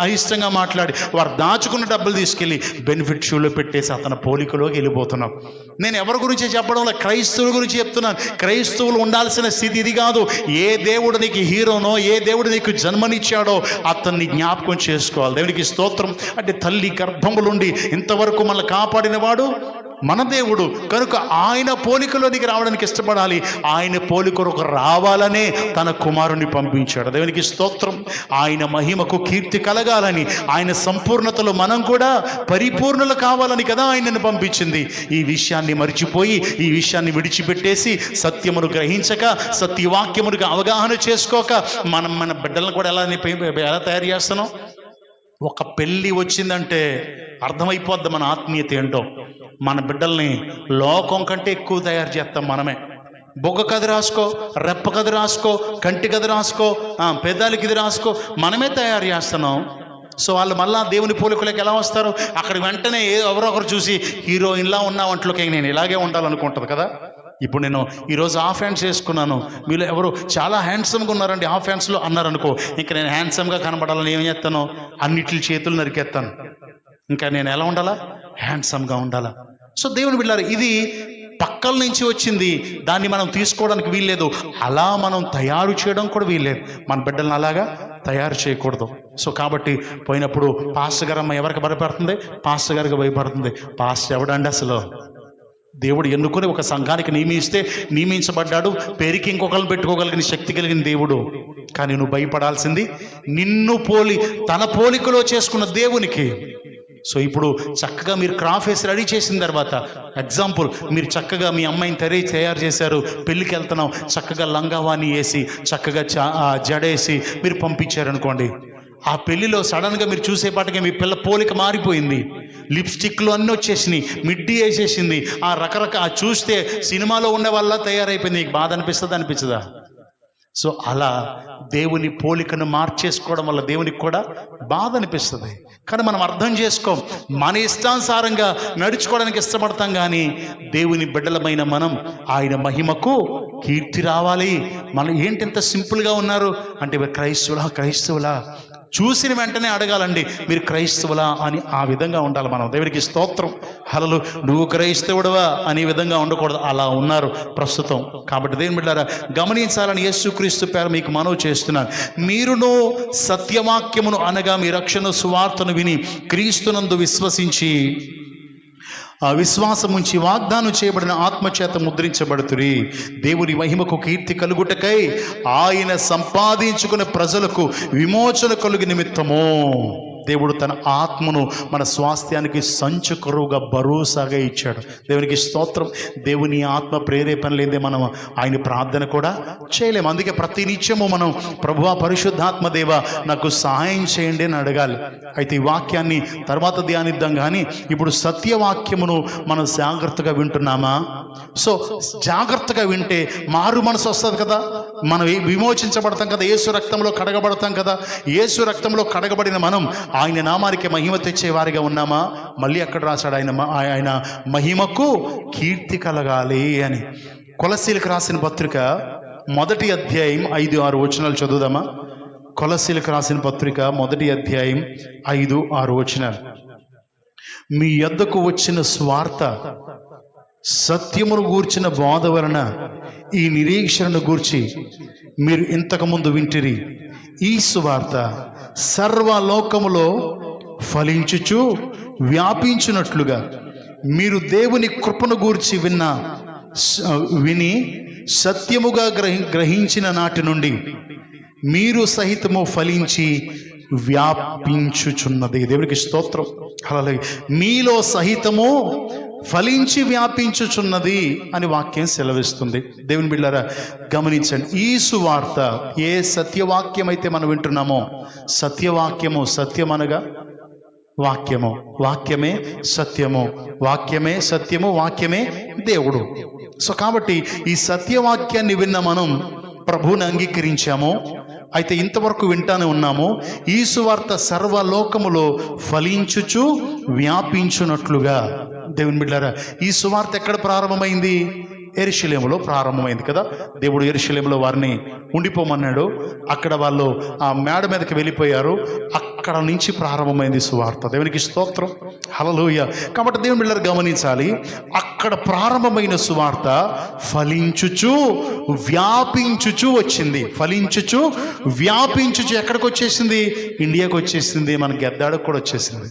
A: అయిష్టంగా మాట్లాడి వారు దాచుకున్న డబ్బులు తీసుకెళ్ళి బెనిఫిట్ షూలో పెట్టేసి అతని పోలికలోకి వెళ్ళిపోతున్నావు. నేను ఎవరి గురించి చెప్పడం లేదు, క్రైస్తవుల గురించి చెప్తున్నాను. క్రైస్తవులు ఉండాల్సిన స్థితి ఇది కాదు. ఏ దేవుడు నీకు హీరోనో, ఏ దేవుడు నీకు జన్మనిచ్చాడో అతన్ని జ్ఞాపకం చేసుకోవాలి. దేవునికి స్తోత్రం. అంటే తల్లి గర్భములుండి ఇంతవరకు మనల్ని కాపాడిన వాడు మన దేవుడు కనుక ఆయన పోలికలోనికి రావడానికి ఇష్టపడాలి. ఆయన పోలికలకు రావాలనే తన కుమారుని పంపించాడు. దేవునికి స్తోత్రం. ఆయన మహిమకు కీర్తి కలగాలని, ఆయన సంపూర్ణతలో మనం కూడా పరిపూర్ణులు కావాలని కదా ఆయనను పంపించింది. ఈ విషయాన్ని మర్చిపోయి, ఈ విషయాన్ని విడిచిపెట్టేసి, సత్యమును గ్రహించక, సత్యవాక్యమునికి అవగాహన చేసుకోక మనం మన బిడ్డలను కూడా ఎలా తయారు చేస్తున్నాం? ఒక పెళ్ళి వచ్చిందంటే అర్థమైపోద్ది మన ఆత్మీయత ఏంటో. మన బిడ్డల్ని లోకం కంటే ఎక్కువ తయారు చేస్తాం మనమే. బొగ్గ కది రాసుకో, రెప్ప కది రాసుకో, కంటి కది రాసుకో, పెదాలకి ఇది రాసుకో, మనమే తయారు చేస్తున్నాం. సో వాళ్ళు మళ్ళా దేవుని పోలికలోకి ఎలా వస్తారు? అక్కడ వెంటనే ఎవరో ఒకరు చూసి హీరోయిన్లా ఉన్న వంటలోకి నేను ఇలాగే ఉండాలనుకుంటుంది కదా. ఇప్పుడు నేను ఈరోజు హాఫ్ హ్యాండ్స్ వేసుకున్నాను, మీరు ఎవరు చాలా హ్యాండ్సమ్గా ఉన్నారండి హాఫ్ హ్యాండ్స్లో అన్నారనుకో, ఇంకా నేను హ్యాండ్సమ్గా కనబడాలని ఏం చేస్తాను? అన్నిటి చేతులు నరికేస్తాను. ఇంకా నేను ఎలా ఉండాలా? హ్యాండ్సమ్గా ఉండాలా. సో దేవుని బిడ్డలారా, ఇది పక్కల నుంచి వచ్చింది, దాన్ని మనం తీసుకోవడానికి వీల్లేదు. అలా మనం తయారు చేయడం కూడా వీల్లేదు. మన బిడ్డలను అలాగా తయారు చేయకూడదు. సో కాబట్టి పోయినప్పుడు పాస్టర్ గారు అమ్మ ఎవరికి భయపడుతుంది? పాస్టర్ గారికి భయపడుతుంది. పాస్టర్ ఎవడండి అసలు? దేవుడు ఎన్నుకొని ఒక సంఘానికి నియమించబడ్డాడు. పేరుకి ఇంకొకరిని పెట్టుకోగలిగిన శక్తి కలిగిన దేవుడు. కానీ నువ్వు భయపడాల్సింది నిన్ను పోలి తన పోలికలో చేసుకున్న దేవునికి. సో ఇప్పుడు చక్కగా మీరు క్రాఫ్ వేసి రెడీ చేసిన తర్వాత, ఎగ్జాంపుల్, మీరు చక్కగా మీ అమ్మాయిని తయారు చేశారు, పెళ్ళికి వెళ్తున్నాం, చక్కగా లంగావాణి వేసి చక్కగా జడేసి మీరు పంపించారనుకోండి. ఆ పెళ్లిలో సడన్గా మీరు చూసేపాటికి మీ పిల్ల పోలిక మారిపోయింది. లిప్స్టిక్లు అన్నీ వచ్చేసినాయి, మిడ్డీ వేసేసింది, ఆ రకరకాల చూస్తే సినిమాలో ఉండే వల్ల తయారైపోయింది. నీకు బాధ అనిపిస్తుందా? సో అలా దేవుని పోలికను మార్చేసుకోవడం వల్ల దేవునికి కూడా బాధ అనిపిస్తుంది. కానీ మనం అర్థం చేసుకోం, మన ఇష్టానుసారంగా నడుచుకోవడానికి ఇష్టపడతాం. కానీ దేవుని బిడ్డలమైన మనం ఆయన మహిమకు కీర్తి రావాలి. మనం ఏంటి ఇంత సింపుల్గా ఉన్నారు అంటే, క్రైస్తవులా చూసిన వెంటనే అడగాలండి, మీరు క్రైస్తవులా అని. ఆ విధంగా ఉండాలి మనం. దేవునికి స్తోత్రం. హల్లెలూయా. నువ్వు క్రైస్తవుడవా అనే విధంగా ఉండకూడదు. అలా ఉన్నారు ప్రస్తుతం. కాబట్టి దేవుని బిడ్డలారా గమనించాలని యేసుక్రీస్తు పేర మీకు మనవి చేస్తున్నాను. మీరును సత్యవాక్యమును అనగా మీ రక్షణ సువార్తను విని క్రీస్తునందు విశ్వసించి ఆ విశ్వాసం ఉంచి వాగ్దానం చేయబడిన ఆత్మచేత ముద్రించబడుతురి. దేవుని మహిమకు కీర్తి కలుగుటకై ఆయన సంపాదించుకున్న ప్రజలకు విమోచన కలుగు నిమిత్తము దేవుడు తన ఆత్మను మన స్వాస్థ్యానికి సంచు కరువుగా భరోసాగా ఇచ్చాడు. దేవునికి స్తోత్రం. దేవుని ఆత్మ ప్రేరేపణ లేదే మనం ఆయన ప్రార్థన కూడా చేయలేము. అందుకే ప్రతి నిత్యము మనం ప్రభువా పరిశుద్ధాత్మ దేవ నాకు సహాయం చేయండి అని అడగాలి. అయితే ఈ వాక్యాన్ని తర్వాత ధ్యానిద్దాం. కానీ ఇప్పుడు సత్యవాక్యమును మనం జాగ్రత్తగా వింటున్నామా? సో జాగ్రత్తగా వింటే మారు మనసు వస్తుంది కదా, మనం విమోచించబడతాం కదా, యేసు రక్తంలో కడగబడతాం కదా. యేసు రక్తంలో కడగబడిన మనం ఆయన నామానికి మహిమ తెచ్చే వారిగా ఉన్నామా? మళ్ళీ అక్కడ రాశాడు, ఆయన మహిమకు కీర్తి కలగాలి అని. కొలస్సీలకు రాసిన పత్రిక 1వ అధ్యాయం 5-6 వచనాలు చదువుదామా? కొలస్సీలకు రాసిన పత్రిక 1వ అధ్యాయం 5-6 వచనాలు. మీ యొద్దకు వచ్చిన స్వార్థ సత్యమును గూర్చిన బోధ వలన ఈ నిరీక్షణను గూర్చి మీరు ఇంతకుముందు వింటిరి. ఈ సువార్త సర్వలోకములో ఫలించుచు వ్యాపించునట్లుగా మీరు దేవుని కృపను గూర్చి విని సత్యముగా గ్రహించిన నాటి నుండి మీరు సహితము ఫలించి వ్యాపించుచున్నది. దేవునికి స్తోత్రం. హల్లెలూయా. మీలో సహితము ఫలించి వ్యాపించుచున్నది అని వాక్యం సెలవిస్తుంది. దేవుని బిడ్డలారా గమనించండి, ఈ సువార్త ఏ సత్యవాక్యం అయితే మనం వింటున్నామో, సత్యవాక్యము, సత్యం అనగా వాక్యము, వాక్యమే సత్యము, వాక్యమే సత్యము, వాక్యమే దేవుడు. సో కాబట్టి ఈ సత్యవాక్యాన్ని విన్న మనం ప్రభువుని అంగీకరించాము. అయితే ఇంతవరకు వింటానే ఉన్నాము. ఈ సువార్త సర్వలోకములో ఫలించుచు వ్యాపించునట్లుగా. దేవుని బిడ్డలారా ఈ సువార్త ఎక్కడ ప్రారంభమైంది? యెరూషలేములో ప్రారంభమైంది కదా. దేవుడు యెరూషలేములో వారిని ఉండిపోమన్నాడు. అక్కడ వాళ్ళు ఆ మేడ మీదకి వెళ్ళిపోయారు. అక్కడ నుంచి ప్రారంభమైంది సువార్త. దేవునికి స్తోత్రం. హల్లెలూయా. కాబట్టి దేవుని బిడ్డలారా గమనించాలి, అక్కడ ప్రారంభమైన సువార్త ఫలించుచు వ్యాపించుచు వచ్చింది. ఫలించుచు వ్యాపించుచు ఎక్కడికి వచ్చేసింది? ఇండియాకి వచ్చేసింది. మన గెద్దాడికి కూడా వచ్చేసింది.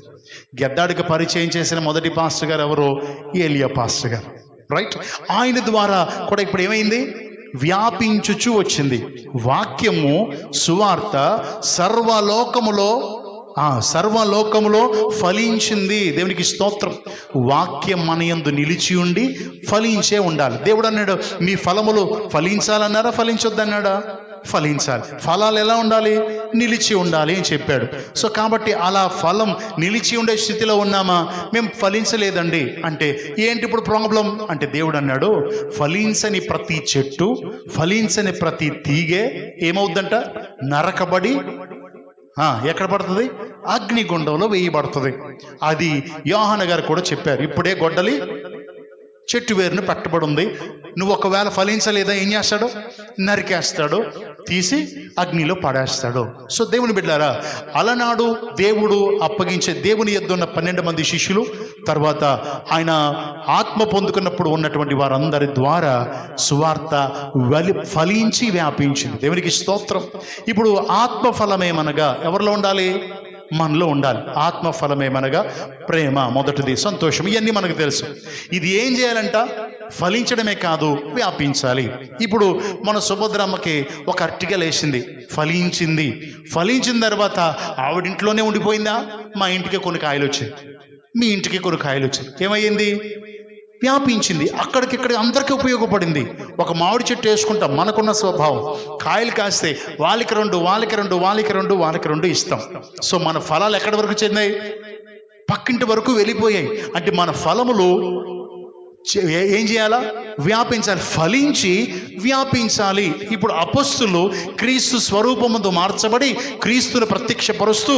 A: గెద్దాడికి పరిచయం చేసిన మొదటి పాస్టర్ గారు ఎవరు? ఏలియా పాస్టర్ గారు. రైట్. ఆయన ద్వారా కూడా ఇప్పుడు ఏమైంది? వ్యాపించుచు వచ్చింది. వాక్యము సువార్త సర్వలోకములో ఫలించింది. దేవునికి స్తోత్రం. వాక్యం మన యందు నిలిచి ఉండి ఫలించే ఉండాలి. దేవుడు అన్నాడు, మీ ఫలములు ఫలించాలన్నారా, ఫలించొద్దన్నాడా? ఫలించాలి. ఫలాలు ఎలా ఉండాలి? నిలిచి ఉండాలి అని చెప్పాడు. సో కాబట్టి అలా ఫలం నిలిచి ఉండే స్థితిలో ఉన్నామా? మేము ఫలించలేదండి అంటే ఏంటి ఇప్పుడు ప్రాబ్లం అంటే, దేవుడు అన్నాడు ఫలించని ప్రతి చెట్టు, ఫలించని ప్రతి తీగె ఏమవుద్దంట? నరకబడి ఎక్కడ పడుతుంది? అగ్నిగుండంలో వేయబడుతుంది. అది యోహాను గారు కూడా చెప్పారు. ఇప్పుడే గొడ్డలి చెట్టు వేరును పట్టబడి ఉంది. నువ్వు ఒకవేళ ఫలించలేదా ఏం చేస్తాడు? నరికేస్తాడు, తీసి అగ్నిలో పడేస్తాడు. సో దేవుని బిడ్డారా, అలనాడు దేవుడు అప్పగించే దేవుని యొద్ద ఉన్న 12 మంది శిష్యులు, తర్వాత ఆయన ఆత్మ పొందుకున్నప్పుడు ఉన్నటువంటి వారందరి ద్వారా సువార్త ఫలించి వ్యాపించింది. దేవునికి స్తోత్రం. ఇప్పుడు ఆత్మఫలమేమనగా ఎవరిలో ఉండాలి? మనలో ఉండాలి. ఆత్మఫలమేమనగా ప్రేమ, మొదటిది సంతోషం. ఇవన్నీ మనకు తెలుసు. ఇది ఏం చేయాలంట? ఫలించడమే కాదు, వ్యాపించాలి. ఇప్పుడు మన సుభద్రమ్మకి ఒక అర్టికల్ వేసింది, ఫలించింది. ఫలించిన తర్వాత ఆవిడింట్లోనే ఉండిపోయిందా? మా ఇంటికి కొన్ని కాయలు వచ్చాయి, మీ ఇంటికి కొన్ని కాయలు వచ్చాయి. ఏమయ్యింది? వ్యాపించింది. అక్కడికిక్కడ అందరికీ ఉపయోగపడింది. ఒక మామిడి చెట్టు వేసుకుంటాం, మనకున్న స్వభావం, కాయలు కాస్తే వాళ్ళకి 2, వాళ్ళకి 2, వాళ్ళకి 2, వాళ్ళకి 2 ఇస్తాం. సో మన ఫలాలు ఎక్కడి వరకు చెందాయి? పక్కింటి వరకు వెళ్ళిపోయాయి. అంటే మన ఫలములు ఏం చేయాలా? వ్యాపించాలి, ఫలించి వ్యాపించాలి. ఇప్పుడు అపొస్తలులు క్రీస్తు స్వరూపముతో మార్చబడి క్రీస్తును ప్రత్యక్షపరుస్తూ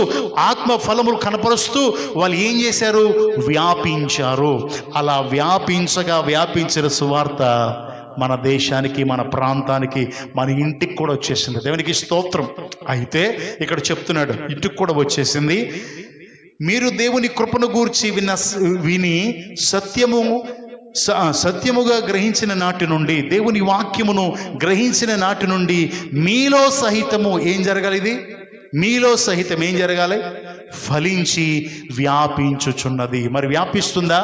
A: ఆత్మ ఫలములు కనపరుస్తూ వాళ్ళు ఏం చేశారు? వ్యాపించారు. అలా వ్యాపించిన సువార్త మన దేశానికి, మన ప్రాంతానికి, మన ఇంటికి కూడా వచ్చేసింది. దేవునికి స్తోత్రం. అయితే ఇక్కడ చెప్తున్నాడు, ఇంటికి కూడా వచ్చేసింది. మీరు దేవుని కృపను గూర్చి విని సత్యముగా గ్రహించిన నాటి నుండి, దేవుని వాక్యమును గ్రహించిన నాటి నుండి మీలో సహితము ఏం జరగాలి? ఇది మీలో సహితం ఏం జరగాలి? ఫలించి వ్యాపించుచున్నది. మరి వ్యాపిస్తుందా?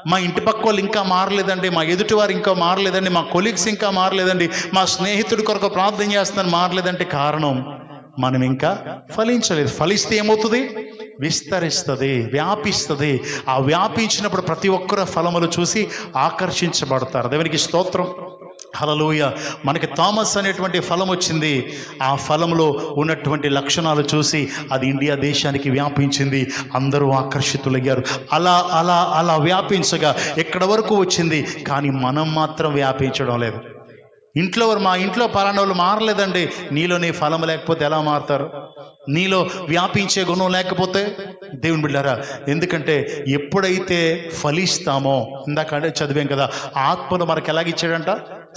A: మా ఇంటి పక్క వాళ్ళు ఇంకా మారలేదండి, మా ఎదుటివారు ఇంకా మారలేదండి, మా కొలీగ్స్ ఇంకా మారలేదండి, మా స్నేహితుడి కొరకు ప్రార్థన చేస్తాను మారలేదంటే కారణం మనం ఇంకా ఫలించలేదు. ఫలిస్తే ఏమవుతుంది? విస్తరిస్తుంది, వ్యాపిస్తుంది. ఆ వ్యాపించినప్పుడు ప్రతి ఒక్కరు ఫలములు చూసి ఆకర్షించబడతారు. దేవునికి స్తోత్రం. హల్లెలూయా. మనకి థామస్ అనేటువంటి ఫలం వచ్చింది. ఆ ఫలంలో ఉన్నటువంటి లక్షణాలు చూసి అది ఇండియా దేశానికి వ్యాపించింది. అందరూ ఆకర్షితులయ్యారు. అలా అలా అలా వ్యాపించగా ఎక్కడ వరకు వచ్చింది. కానీ మనం మాత్రం వ్యాపించడం లేదు. మా ఇంట్లో పలానా వాళ్ళు మారలేదండి. నీలో నీ ఫలం లేకపోతే ఎలా మారుతారు? నీలో వ్యాపించే గుణం లేకపోతే? దేవుని బిడ్డారా, ఎందుకంటే ఎప్పుడైతే ఫలిస్తామో, ఇందాక చదివాం కదా, ఆత్మను మనకు ఎలాగిచ్చాడంట?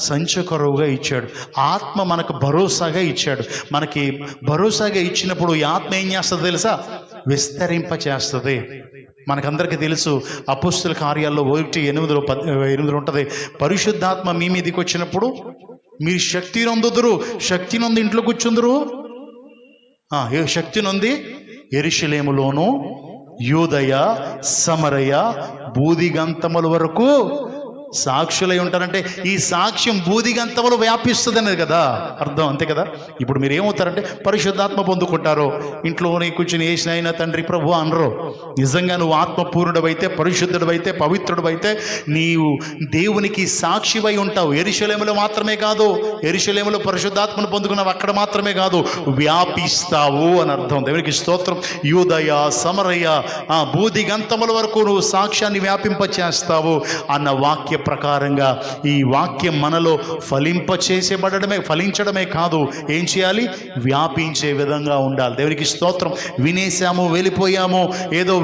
A: సంచకరువుగా ఇచ్చాడు. ఆత్మ మనకు భరోసాగా ఇచ్చాడు. మనకి భరోసాగా ఇచ్చినప్పుడు ఈ ఆత్మ ఏం చేస్తుంది తెలుసా? విస్తరింపచేస్తుంది. మనకందరికీ తెలుసు, అపోస్తుల కార్యాల్లో 1:8 ఉంటుంది, పరిశుద్ధాత్మ మీ మీదకి వచ్చినప్పుడు మీరు శక్తి నొందుదురు. శక్తి నొంది ఇంట్లో కూర్చుందరు. శక్తి నొంది యెరూషలేములోను, యూదయ, సమరయ, బూదిగంతముల వరకు సాక్షులై ఉంటారంటే ఈ సాక్ష్యం బూదిగంతములు వ్యాపిస్తుంది అనేది కదా అర్థం. అంతే కదా. ఇప్పుడు మీరు ఏమవుతారంటే పరిశుద్ధాత్మ పొందుకుంటారో, ఇంట్లోనే కూర్చుని ఏసినైనా తండ్రి ప్రభు అనరు. నిజంగా నువ్వు ఆత్మపూర్ణుడవైతే, పరిశుద్ధుడవైతే, పవిత్రుడవైతే నీవు దేవునికి సాక్షివై ఉంటావు. యెరూషలేములో మాత్రమే కాదు, యెరూషలేములో పరిశుద్ధాత్మను పొందుకున్నావు, అక్కడ మాత్రమే కాదు, వ్యాపిస్తావు అని అర్థం. దేవునికి స్తోత్రం. యూదయ, సమరయ, బూదిగంతముల వరకు నువ్వు సాక్ష్యాన్ని వ్యాపింప చేస్తావు అన్న వాక్య ప్రకారంగా ఈ వాక్యం మనలో ఫలించడమే కాదు, ఏం చేయాలి? వ్యాపించే విధంగా ఉండాలి. దేవునికి స్తోత్రం. వినేసాము, వెళ్ళిపోయాము, ఏదో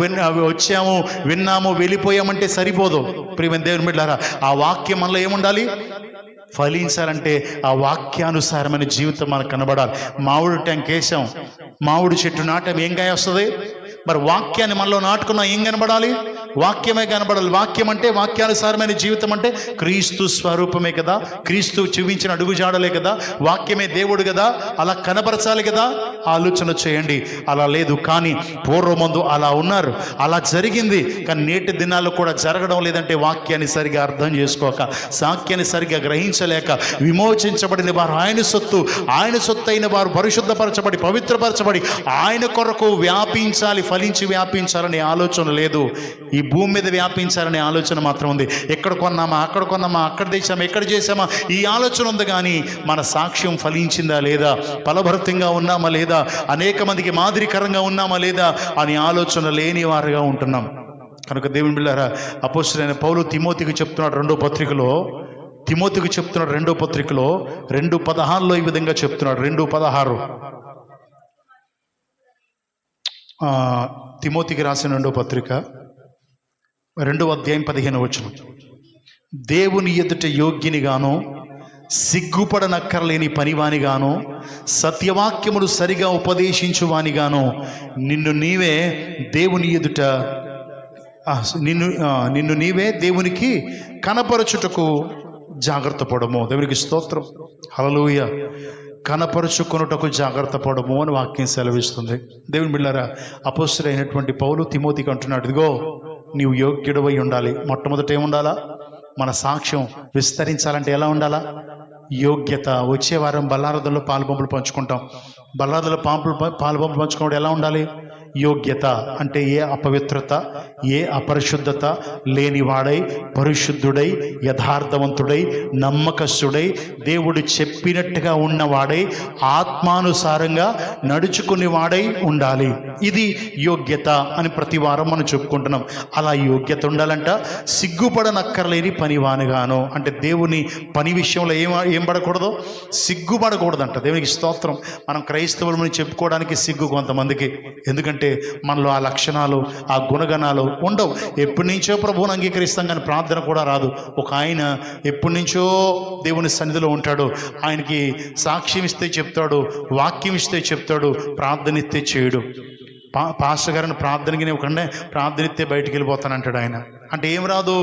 A: వచ్చాము, విన్నాము, వెళ్ళిపోయామంటే సరిపోదు. ప్రియమైన దేవుని బిడ్డలారా, ఆ వాక్యం మనలో ఏముండాలి? ఫలించాలంటే ఆ వాక్యానుసారమైన జీవితం మనకు కనబడాలి. మామిడి ట్యాంక్ వేసాం, మామిడి చెట్టు నాటం, ఏం కాయ వస్తుంది? మరి వాక్యాన్ని మనలో నాటుకున్నా ఏం కనబడాలి? వాక్యమే కనబడాలి. వాక్యం అంటే, వాక్యానుసారమైన జీవితం అంటే క్రీస్తు స్వరూపమే కదా, క్రీస్తు చూపించిన అడుగుజాడలే కదా, వాక్యమే దేవుడు కదా, అలా కనబరచాలి కదా. ఆలోచన చేయండి. అలా లేదు. కానీ పూర్వమందు అలా ఉన్నారు, అలా జరిగింది. కానీ నేటి దినాల్లో కూడా జరగడం లేదంటే వాక్యాన్ని సరిగా అర్థం చేసుకోక, వాక్యాన్ని సరిగా గ్రహించలేక, విమోచించబడిన వారు ఆయన సొత్తు అయిన వారు పరిశుద్ధపరచబడి, పవిత్రపరచబడి ఆయన కొరకు వ్యాపించాలి, ఫలించి వ్యాపించాలనే ఆలోచన లేదు. ఈ భూమి మీద వ్యాపించాలనే ఆలోచన మాత్రం ఉంది. ఎక్కడ కొన్నామా, అక్కడ కొన్నామా, అక్కడ తెచ్చామా, ఎక్కడ చేసామా, ఈ ఆలోచన ఉంది. కానీ మన సాక్ష్యం ఫలించిందా లేదా, ఫలభరితంగా ఉన్నామా లేదా, అనేక మందికి మాదిరికరంగా ఉన్నామా లేదా అనే ఆలోచన లేని వారుగా ఉంటున్నాం. కనుక దేవుని బిడ్డలారా, అపోస్తలుడైన పౌలు తిమోతికి చెప్తున్నాడు 2వ పత్రికలో, 2:16 ఈ విధంగా చెప్తున్నాడు. 2:16 తిమోతికి రాసిన 2వ పత్రిక 2వ అధ్యాయం 15వ వచనం. దేవుని ఎదుట యోగ్యునిగాను సిగ్గుపడనక్కర్లేని పనివానిగాను సత్యవాక్యములు సరిగా ఉపదేశించువానిగాను నిన్ను నీవే దేవుని ఎదుట నిన్ను నీవే దేవునికి కనపరచుటకు జాగ్రత్త పడము. దేవునికి స్తోత్రం, హల్లెలూయా. కనపరుచుకొనుటకు జాగ్రత్త పడము అని వాక్యం సెలవిస్తుంది. దేవుని బిడ్డలారా, అపోస్తలుడైనటువంటి పౌలు తిమోతికి అంటున్నాడు, ఇదిగో నీవు యోగ్యుడవై ఉండాలి. మొట్టమొదట ఏముండాలా? మన సాక్ష్యం విస్తరించాలంటే ఎలా ఉండాలా? యోగ్యత. వచ్చే వారం బల్లారదుల్లో పాలుబొమ్మలు పంచుకుంటాం. బల్లారదుల్లో పాలుబొమ్మలు పంచుకున్నప్పుడు ఎలా ఉండాలి? యోగ్యత అంటే ఏ అపవిత్రత, ఏ అపరిశుద్ధత లేనివాడై, పరిశుద్ధుడై, యథార్థవంతుడై, నమ్మకస్తుడై, దేవుడు చెప్పినట్టుగా ఉన్నవాడై, ఆత్మానుసారంగా నడుచుకునేవాడై ఉండాలి. ఇది యోగ్యత అని ప్రతి వారం మనం చెప్పుకుంటున్నాం. అలా యోగ్యత ఉండాలంట సిగ్గుపడనక్కర్లేని పనివానిగాను. అంటే దేవుని పని విషయంలో ఏం పడకూడదు? సిగ్గుపడకూడదంట. దేవునికి స్తోత్రం. మనం క్రైస్తవులని చెప్పుకోవడానికి సిగ్గు కొంతమందికి. ఎందుకంటే మనలో ఆ లక్షణాలు, ఆ గుణగణాలు ఉండవు. ఎప్పటి నుంచో ప్రభువుని అంగీకరిస్తాం కానీ ప్రార్థన కూడా రాదు. ఒక ఆయన ఎప్పటి నుంచో దేవుని సన్నిధిలో ఉంటాడు. ఆయనకి సాక్ష్యం ఇస్తే చెప్తాడు, వాక్యం ఇస్తే చెప్తాడు, ప్రార్థన ఇస్తే చేయడు. పాస్టర్ గారిని ప్రార్థనకి ఇవ్వకుండా ప్రార్థన ఇస్తే బయటికి వెళ్ళిపోతానంటాడు ఆయన. అంటే ఏం రాదు?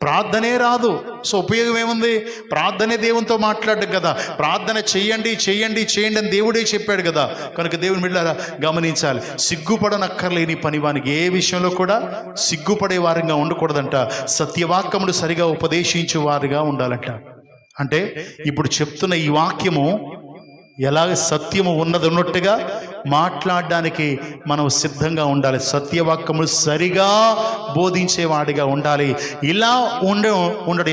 A: ప్రార్థనే రాదు. సో ఉపయోగం ఏముంది? ప్రార్థనే దేవునితో మాట్లాడడం కదా. ప్రార్థన చెయ్యండి చెయ్యండి చేయండి అని దేవుడే చెప్పాడు కదా. కనుక దేవుని బిడ్డలారా గమనించాలి, సిగ్గుపడనక్కర్లేని పనివానికి ఏ విషయంలో కూడా సిగ్గుపడే వారిగా ఉండకూడదంట. సత్యవాక్యములు సరిగా ఉపదేశించే వారిగా ఉండాలంట. అంటే ఇప్పుడు చెప్తున్న ఈ వాక్యము ఎలాగ సత్యము ఉన్నట్టుగా మాట్లాడడానికి మనం సిద్ధంగా ఉండాలి. సత్యవాక్యములు సరిగా బోధించేవాడిగా ఉండాలి. ఇలా ఉండడం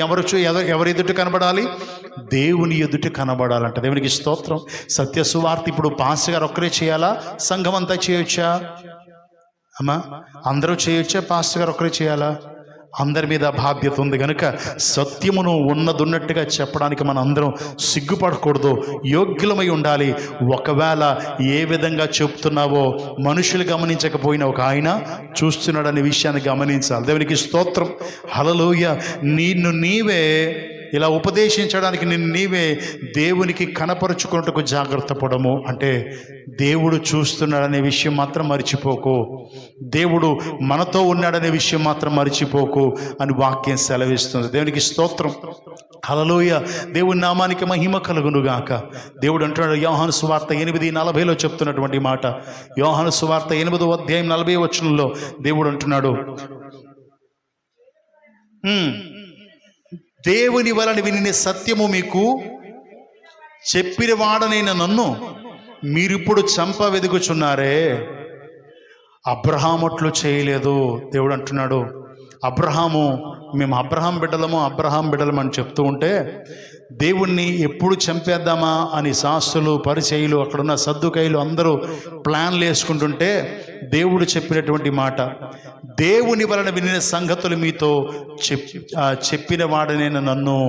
A: ఎవరి ఎదుట కనబడాలి? దేవుని ఎదుట కనబడాలంట. దేవునికి స్తోత్రం. సత్య సువార్త ఇప్పుడు పాస్టర్ గారు ఒక్కరే చేయాలా? సంఘం అంతా చేయొచ్చా? అమ్మా, అందరూ చేయొచ్చా? పాస్టర్ గారు ఒక్కరే చేయాలా? అందరి మీద బాధ్యత ఉంది. కనుక సత్యమును ఉన్నట్టుగా చెప్పడానికి మనం అందరం సిగ్గుపడకూడదు, యోగ్యులమై ఉండాలి. ఒకవేళ ఏ విధంగా చెప్తున్నావో మనుషులు గమనించకపోయినా ఒక ఆయన చూస్తున్నాడనే విషయాన్ని గమనించాలి. దేవునికి స్తోత్రం, హల్లెలూయా. నిన్ను నీవే ఇలా ఉపదేశించడానికి నిన్ను నీవే దేవునికి కనపరుచుకున్నట్టుకు జాగ్రత్త పడము. అంటే దేవుడు చూస్తున్నాడనే విషయం మాత్రం మర్చిపోకు, దేవుడు మనతో ఉన్నాడనే విషయం మాత్రం మర్చిపోకు అని వాక్యం సెలవిస్తుంది. దేవునికి స్తోత్రం, హల్లెలూయా. దేవుని నామానికి మహిమ కలుగునుగాక. దేవుడు అంటున్నాడు యోహాను సువార్త 8:40 చెప్తున్నటువంటి మాట. యోహాను సువార్త 8వ అధ్యాయం 40వ వచనంలో దేవుడు అంటున్నాడు, దేవుని వలన విని సత్యము మీకు చెప్పిన వాడనైన నన్ను మీరిప్పుడు చంప వెదుకుచున్నారే. అబ్రహామట్లు చేయలేదు. దేవుడు అంటున్నాడు, మేము అబ్రహాం బిడ్డలం అని చెప్తూ ఉంటే దేవుణ్ణి ఎప్పుడు చంపేద్దామా అని శాస్త్రులు, పరిచయులు, అక్కడున్న సద్దుకైలు అందరూ ప్లాన్లు వేసుకుంటుంటే దేవుడు చెప్పినటువంటి మాట, దేవుని వలన వినిన సంగతులు మీతో చెప్పిన వాడనైన నన్ను.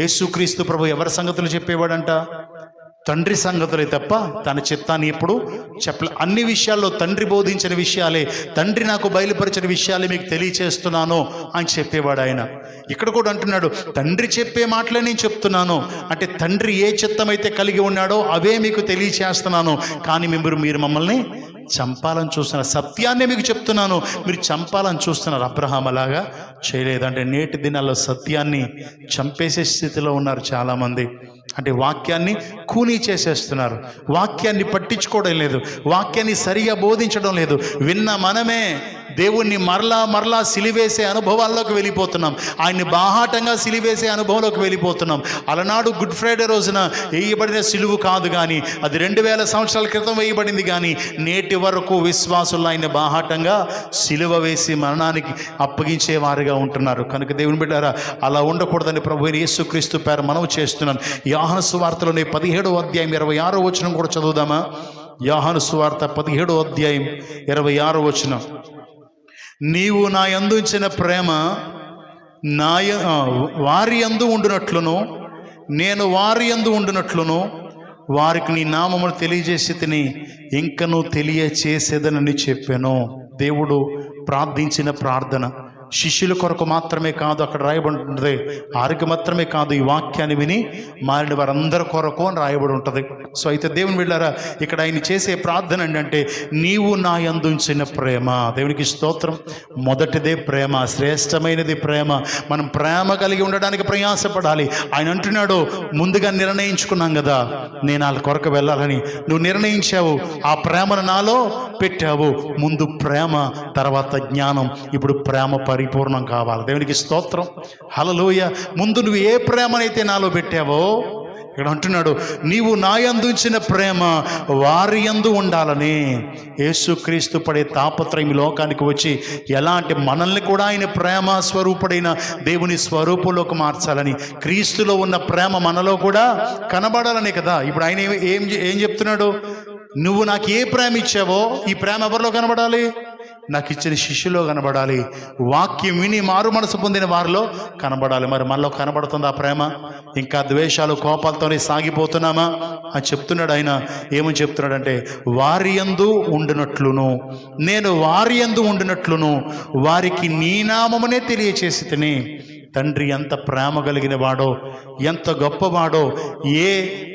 A: యేసుక్రీస్తు ప్రభు ఎవరి సంగతులు చెప్పేవాడంట? తండ్రి సంగతులే తప్ప తన చిత్తాన్ని ఎప్పుడు చెప్పలే. అన్ని విషయాల్లో తండ్రి బోధించిన విషయాలే, తండ్రి నాకు బయలుపరిచిన విషయాలే మీకు తెలియచేస్తున్నాను అని చెప్పేవాడు ఆయన. ఇక్కడ కూడా అంటున్నాడు, తండ్రి చెప్పే మాటలే నేను చెప్తున్నాను. అంటే తండ్రి ఏ చిత్తమైతే కలిగి ఉన్నాడో అవే మీకు తెలియచేస్తున్నాను. కానీ మీరు మమ్మల్ని చంపాలని చూస్తున్నారు. సత్యాన్నే మీకు చెప్తున్నాను, మీరు చంపాలని చూస్తున్నారు. అబ్రహాం అలాగా చేయలేదంటే నేటి దినాల్లో సత్యాన్ని చంపేసే స్థితిలో ఉన్నారు చాలామంది. అంటే వాక్యాన్ని కూనీ చేసేస్తున్నారు, వాక్యాన్ని పట్టించుకోవడం లేదు, వాక్యాన్ని సరిగా బోధించడం లేదు. విన్న మనమే దేవుణ్ణి మరలా సిలివేసే అనుభవాల్లోకి వెళ్ళిపోతున్నాం. ఆయన్ని బాహాటంగా సిలివేసే అనుభవంలోకి వెళ్ళిపోతున్నాం. అలనాడు గుడ్ ఫ్రైడే రోజున వేయబడిన సిలువు కాదు కానీ అది 2000 సంవత్సరాల క్రితం వేయబడింది. కానీ నేటి వరకు విశ్వాసులు ఆయన బాహాటంగా సిలువ వేసి మరణానికి అప్పగించే వారిగా ఉంటున్నారు. కనుక దేవుని బిడ్డారా, అలా ఉండకూడదని ప్రభు యేసుక్రీస్తు పేరు మనవి చేస్తున్నాను. యోహాను సువార్తలోని 17వ అధ్యాయం 26వ వచనం కూడా చదువుదామా? యోహాను సువార్త 17వ అధ్యాయం 26వ వచనం. నీవు నా యందు ఉంచిన ప్రేమ వారి యందు ఉండునట్లును, నేను వారి యందు ఉండునట్లును వారికి నీ నామమును తెలియజేసి తిని ఇంకను తెలియచేసేదనని చెప్పాను. దేవుడు ప్రార్థించిన ప్రార్థన శిష్యుల కొరకు మాత్రమే కాదు, అక్కడ రాయబడి ఉంటుంది. వారికి మాత్రమే కాదు, ఈ వాక్యాన్ని విని మారిన వారందరి కొరకు అని రాయబడి ఉంటుంది. సో అయితే దేవుని బిడ్డలారా, ఇక్కడ ఆయన చేసే ప్రార్థన ఏంటంటే, నీవు నా యందు ఉంచిన ప్రేమ. దేవునికి స్తోత్రం. మొదటిదే ప్రేమ, శ్రేష్టమైనది ప్రేమ. మనం ప్రేమ కలిగి ఉండడానికి ప్రయాసపడాలి. ఆయన అంటున్నాడు, ముందుగా నిర్ణయించుకున్నాం కదా నేను వాళ్ళ కొరకు వెళ్ళాలని. నువ్వు నిర్ణయించావు, ఆ ప్రేమను నాలో పెట్టావు. ముందు ప్రేమ, తర్వాత జ్ఞానం. ఇప్పుడు ప్రేమ పరిపూర్ణం కావాలి. దేవునికి స్తోత్రం. హల్లెలూయా. ముందు నువ్వు ఏ ప్రేమనైతే నాలో పెట్టావో, ఇక్కడ అంటున్నాడు, నీవు నా యందు ఉంచిన ప్రేమ వారి యందు ఉండాలని. యేసుక్రీస్తు పడే తాపత్రయం ఈ లోకానికి వచ్చి ఎలాంటి మనల్ని కూడా ఆయన ప్రేమ స్వరూపుడైన దేవుని స్వరూపంలోకి మార్చాలని, క్రీస్తులో ఉన్న ప్రేమ మనలో కూడా కనబడాలని కదా. ఇప్పుడు ఆయన ఏం చెప్తున్నాడు? నువ్వు నాకు ఏ ప్రేమ ఇచ్చావో ఈ ప్రేమ ఎవరిలో కనబడాలి? నాకు ఇచ్చిన శిష్యులో కనబడాలి. వాక్యం విని మారు మనసు పొందిన వారిలో కనబడాలి. మరి మనలో కనబడుతుంది ఆ ప్రేమ? ఇంకా ద్వేషాలు, కోపాలతోనే సాగిపోతున్నామా అని చెప్తున్నాడు ఆయన. ఏమని చెప్తున్నాడంటే, వారి యందు ఉండినట్లును, నేను వారి యందు ఉండినట్లును వారికి నీ నామమునే తెలియచేసి తిని. తండ్రి ఎంత ప్రేమ కలిగిన వాడో, ఎంత గొప్పవాడో, ఏ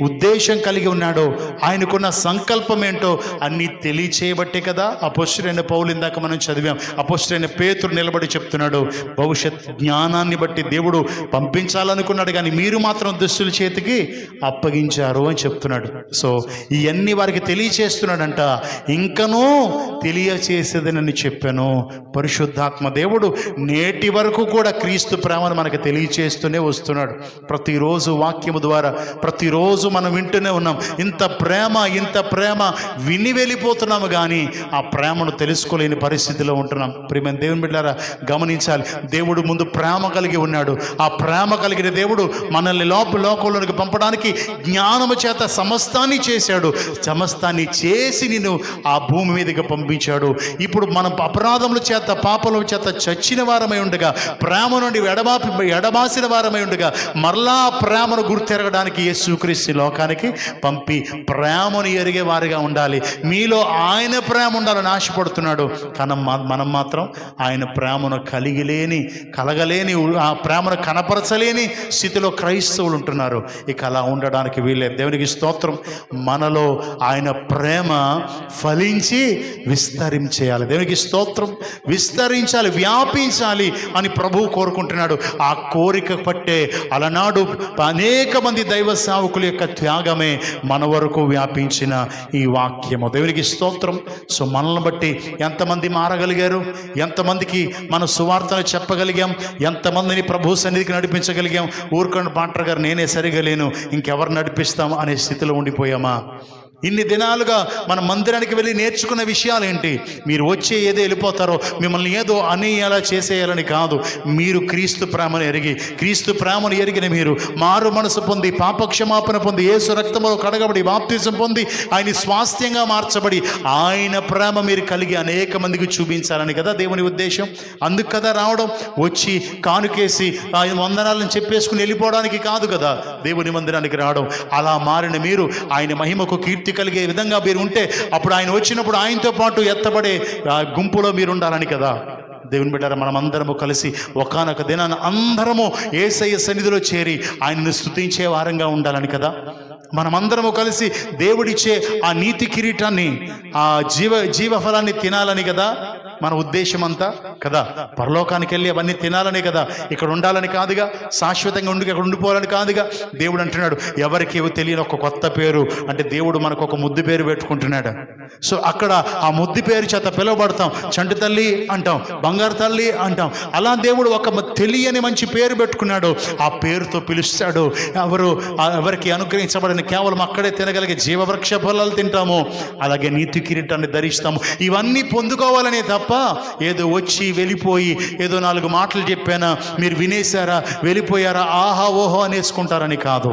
A: ఉద్దేశం కలిగి ఉన్నాడో, ఆయనకున్న సంకల్పం ఏంటో అన్నీ తెలియచేయబట్టే కదా అపోస్తలుడైన పౌలు ఇందాక మనం చదివాం. అపోస్తలుడైన పేతురు నిలబడి చెప్తున్నాడు, భవిష్యత్ జ్ఞానాన్ని బట్టి దేవుడు పంపించాలనుకున్నాడు, కానీ మీరు మాత్రం దుష్టుల చేతికి అప్పగించారు అని చెప్తున్నాడు. సో ఇవన్నీ వారికి తెలియచేస్తున్నాడంట. ఇంకనూ తెలియచేసేదనని చెప్పాను. పరిశుద్ధాత్మ దేవుడు నేటి వరకు కూడా క్రీస్తు ప్రేమ మనకు తెలియచేస్తూనే వస్తున్నాడు. ప్రతిరోజు వాక్యము ద్వారా ప్రతిరోజు మనం వింటూనే ఉన్నాం. ఇంత ప్రేమ విని వెళ్ళిపోతున్నాము, కానీ ఆ ప్రేమను తెలుసుకోలేని పరిస్థితిలో ఉంటున్నాం. ప్రియమైన దేవుని బిడ్డలారా, గమనించాలి. దేవుడు ముందు ప్రేమ కలిగి ఉన్నాడు. ఆ ప్రేమ కలిగిన దేవుడు మనల్ని లోకంలోనికి పంపడానికి జ్ఞానము చేత సమస్తాన్ని చేశాడు. సమస్తాన్ని చేసి నిన్ను ఆ భూమి మీదకి పంపించాడు. ఇప్పుడు మనం అపరాధముల చేత, పాపముల చేత చచ్చిన వారమై ఉండగా, ప్రేమ నుండి ఎడబాసిన వారమై ఉండగా, మరలా ప్రేమను గుర్తెరగడానికి యేసుక్రీస్తు లోకానికి పంపి ప్రేమను ఎరిగే వారిగా ఉండాలి. మీలో ఆయన ప్రేమ ఉండాలని ఆశపడుతున్నాడు, కానీ మనం మాత్రం ఆయన ప్రేమను కలగలేని, ఆ ప్రేమను కనపరచలేని స్థితిలో క్రైస్తవులు ఉంటున్నారు. ఇక అలా ఉండడానికి వీళ్ళే. దేవునికి స్తోత్రం. మనలో ఆయన ప్రేమ ఫలించి విస్తరించేయాలి. దేవునికి స్తోత్రం. విస్తరించాలి, వ్యాపించాలి అని ప్రభువు కోరుకుంటున్నాడు. ఆ కోరిక పట్టే అలనాడు అనేక మంది దైవ సేవకుల యొక్క త్యాగమే మన వరకు వ్యాపించిన ఈ వాక్యము. దేవునికి స్తోత్రం. సో మనల్ని బట్టి ఎంతమంది మారగలిగారు, ఎంతమందికి మన సువార్తను చెప్పగలిగాం, ఎంతమందిని ప్రభు సన్నిధికి నడిపించగలిగాం. ఊరుకొండ పాంటర్ గారు నేనే సరిగా లేను, ఇంకెవరు నడిపిస్తాం అనే స్థితిలో ఉండిపోయామా? ఇన్ని దినాలుగా మన మందిరానికి వెళ్ళి నేర్చుకున్న విషయాలు ఏంటి? మీరు వచ్చే ఏదో వెళ్ళిపోతారో, మిమ్మల్ని ఏదో అనేయాలా చేసేయాలని కాదు. మీరు క్రీస్తు ప్రేమను ఎరిగిన మీరు మారు మనసు పొంది, పాపక్షమాపణ పొంది, యేసు రక్తములో కడగబడి, బాప్తిజం పొంది, ఆయన స్వాస్థ్యంగా మార్చబడి, ఆయన ప్రేమ మీరు కలిగి అనేక మందికి చూపించాలని కదా దేవుని ఉద్దేశం. అందుకు కదా రావడం. వచ్చి కానుకేసి ఆయన వందనాలను చెప్పేసుకుని వెళ్ళిపోవడానికి కాదు కదా దేవుని మందిరానికి రావడం. అలా మారిన మీరు ఆయన మహిమకు కీర్తి కలిగే విధంగా మీరు ఉంటే, అప్పుడు ఆయన వచ్చినప్పుడు ఆయనతో పాటు ఎత్తబడే గుంపులో మీరు ఉండాలని కదా. దేవుని బిడ్డలారా, మనం అందరము కలిసి ఒకానొక దినాన అందరము యేసయ్య సన్నిధిలో చేరి ఆయనను స్తుతించే వారంగా ఉండాలని కదా. మనమందరము కలిసి దేవుడిచ్చే ఆ నీతి కిరీటాన్ని, ఆ జీవఫలాన్ని తినాలని కదా మన ఉద్దేశం అంతా కదా. పరలోకానికి వెళ్ళి అవన్నీ తినాలని కదా, ఇక్కడ ఉండాలని కాదుగా, శాశ్వతంగా అక్కడ ఉండిపోవాలని కాదుగా. దేవుడు అంటున్నాడు, ఎవరికి తెలియని ఒక కొత్త పేరు, అంటే దేవుడు మనకు ఒక ముద్దు పేరు పెట్టుకుంటున్నాడు. సో అక్కడ ఆ ముద్దు పేరు చేత పిలువబడతాం. చంటి తల్లి అంటాం, బంగారు తల్లి అంటాం. అలా దేవుడు ఒక తెలియని మంచి పేరు పెట్టుకున్నాడు. ఆ పేరుతో పిలుస్తాడు. ఎవరికి అనుగ్రహించబడిన కేవలం అక్కడే తినగలిగే జీవవృక్ష ఫలాలు తింటాము. అలాగే నీతి కిరీటాన్ని ధరిస్తాము. ఇవన్నీ పొందుకోవాలనే తప్ప ఏదో వచ్చి వెళ్ళిపోయి ఏదో 4 మాటలు చెప్పానా, మీరు వినేశారా, వెళ్ళిపోయారా, ఆహా ఓహో అనేసుకుంటారని కాదు.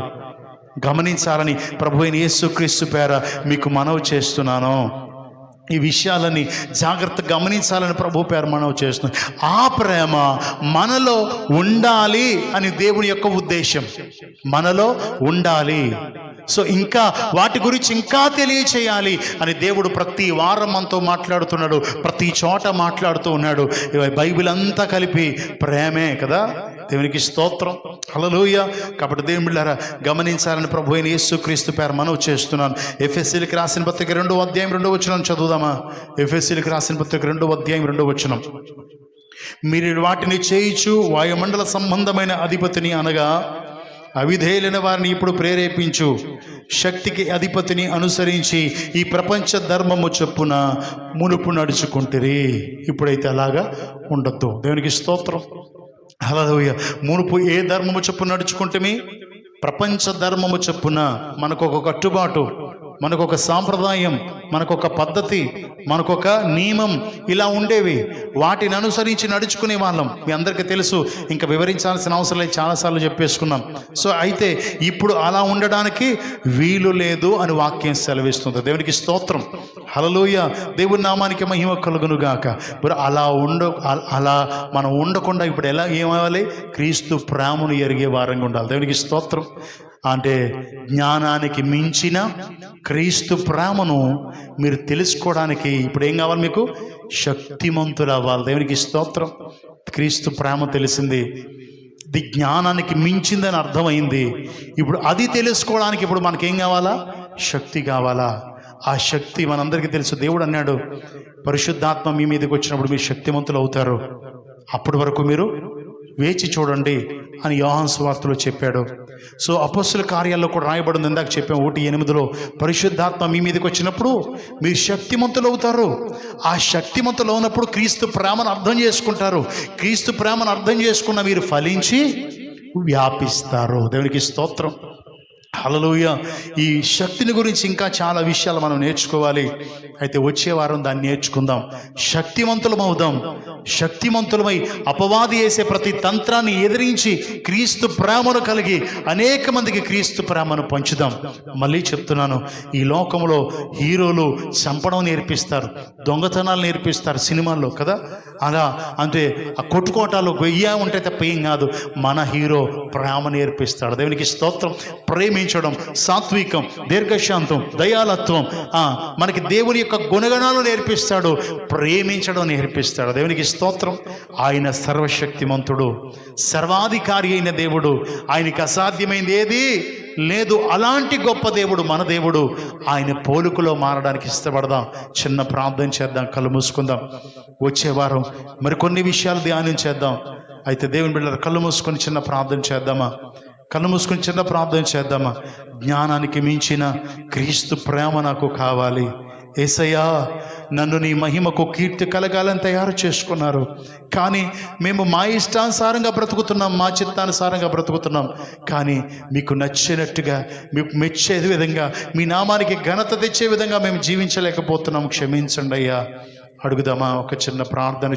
A: గమనించాలని ప్రభువైన యేసుక్రీస్తు పేర మీకు మనవి చేస్తున్నాను. ఈ విషయాలని జాగ్రత్తగా గమనించాలని ప్రభు పేరు మనవి చేస్తున్నాను. ఆ ప్రేమ మనలో ఉండాలి అని దేవుని యొక్క ఉద్దేశం. మనలో ఉండాలి. సో ఇంకా వాటి గురించి ఇంకా తెలియచేయాలి అని దేవుడు ప్రతి వారం మనతో మాట్లాడుతున్నాడు, ప్రతి చోట మాట్లాడుతూ ఉన్నాడు. బైబిల్ అంతా కలిపి ప్రేమే కదా. దేవునికి స్తోత్రం, హల్లెలూయా. కాబట్టి దేవుని బిడ్డలారా గమనించాలని ప్రభు అయిన యేసుక్రీస్తు పేర మనవి చేస్తున్నాను. ఎఫెసీయులకు రాసిన పత్రిక 2వ అధ్యాయం 2వ వచనం చదువుదామా? ఎఫెసీయులకు రాసిన పత్రిక 2వ అధ్యాయం 2వ వచనం. మీరు వాటిని చేయించు వాయుమండల సంబంధమైన అధిపతిని అనగా అవిధేయులైన వారిని ఇప్పుడు ప్రేరేపించు, శక్తికి అధిపతిని అనుసరించి ఈ ప్రపంచ ధర్మము చొప్పున మునుపు నడుచుకుంటురి. ఇప్పుడైతే అలాగా ఉండొద్దు. దేవునికి స్తోత్రం, హల్లెలూయా. మునుపు ఏ ధర్మము చొప్పున నడుచుకుంటే? ప్రపంచ ధర్మము చొప్పున. మనకొక కట్టుబాటు, మనకొక సాంప్రదాయం, మనకొక పద్ధతి, మనకొక నియమం ఇలా ఉండేవి. వాటిని అనుసరించి నడుచుకునే వాళ్ళం. మీ అందరికీ తెలుసు, ఇంకా వివరించాల్సిన అవసరం లేదు, చాలాసార్లు చెప్పేసుకున్నాం. సో అయితే ఇప్పుడు అలా ఉండడానికి వీలు లేదు అని వాక్యం సెలవిస్తుంది. దేవునికి స్తోత్రం, హల్లెలూయా. దేవుని నామానికి మహిమ కలుగును గాక. మరి అలా మనం ఉండకుండా ఇప్పుడు ఎలా ఏమవ్వాలి? క్రీస్తు ప్రేమను ఎరిగే వారంగా ఉండాలి. దేవునికి స్తోత్రం. అంటే జ్ఞానానికి మించిన క్రీస్తు ప్రేమను మీరు తెలుసుకోవడానికి ఇప్పుడు ఏం కావాలి? మీకు శక్తిమంతులు అవ్వాలి. దేవునికి స్తోత్రం. క్రీస్తు ప్రేమ తెలిసింది, ఇది జ్ఞానానికి మించిందని అర్థమైంది. ఇప్పుడు అది తెలుసుకోవడానికి ఇప్పుడు మనకేం కావాలా? శక్తి కావాలా? ఆ శక్తి మనందరికీ తెలుసు. దేవుడు అన్నాడు, పరిశుద్ధాత్మ మీ మీదకి వచ్చినప్పుడు మీరు శక్తిమంతులు అవుతారు, అప్పటి వరకు మీరు వేచి చూడండి అని యోహాను సువార్తలో చెప్పాడు. సో అపొస్తలుల కార్యాల్లో కూడా రాయబడింది, ఇందాక చెప్పాం 1:8 పరిశుద్ధాత్మ మీ మీదకి వచ్చినప్పుడు మీరు శక్తిమంతులు అవుతారు. ఆ శక్తిమంతులు అవునప్పుడు క్రీస్తు ప్రేమను అర్థం చేసుకుంటారు. క్రీస్తు ప్రేమను అర్థం చేసుకున్న మీరు ఫలించి వ్యాపిస్తారు. దేవునికి స్తోత్రం, హల్లెలూయా. ఈ శక్తిని గురించి ఇంకా చాలా విషయాలు మనం నేర్చుకోవాలి. అయితే వచ్చే వారం దాన్ని నేర్చుకుందాం. శక్తివంతులం అవుదాం. శక్తివంతులమై అపవాది వేసే ప్రతి తంత్రాన్ని ఎదిరించి క్రీస్తు ప్రేమను కలిగి అనేక మందికి క్రీస్తు ప్రేమను పంచుదాం. మళ్ళీ చెప్తున్నాను, ఈ లోకంలో హీరోలు చంపడం నేర్పిస్తారు, దొంగతనాలు నేర్పిస్తారు సినిమాల్లో కదా. అలా అంటే ఆ కొట్టుకోటాలు వెయ్యా ఉంటే తప్ప ఏం కాదు. మన హీరో ప్రేమ నేర్పిస్తాడు. దేవునికి స్తోత్రం. ప్రేమించడం, సాత్వికం, దీర్ఘశాంతం, దయాలత్వం, మనకి దేవుని యొక్క గుణగణాలు నేర్పిస్తాడు. ప్రేమించడం నేర్పిస్తాడు. దేవునికి స్తోత్రం. ఆయన సర్వశక్తిమంతుడు, సర్వాధికారి అయిన దేవుడు. ఆయనకి అసాధ్యమైంది ఏది లేదు. అలాంటి గొప్ప దేవుడు మన దేవుడు. ఆయన పోలికలో మారడానికి ఇష్టపడదాం. చిన్న ప్రార్థన చేద్దాం, కళ్ళు మూసుకుందాం. వచ్చే వారం మరికొన్ని విషయాలు ధ్యానం చేద్దాం. అయితే దేవుని బిడ్డలారా కళ్ళు మూసుకొని చిన్న ప్రార్థన చేద్దామా? కళ్ళు మూసుకొని చిన్న ప్రార్థన చేద్దామా? జ్ఞానానికి మించిన క్రీస్తు ప్రేమ నాకు కావాలి. యేసయ్యా, నన్ను నీ మహిమకు కీర్తి కలగాలని తయారు చేసుకున్నారు, కానీ మేము మా ఇష్టానుసారంగా బ్రతుకుతున్నాం, మా చిత్తానుసారంగా బ్రతుకుతున్నాం. కానీ మీకు నచ్చినట్టుగా, మీకు మెచ్చే విధంగా, మీ నామానికి ఘనత తెచ్చే విధంగా మేము జీవించలేకపోతున్నాం. క్షమించండి అయ్యా. అడుగుదామా? ఒక చిన్న ప్రార్థన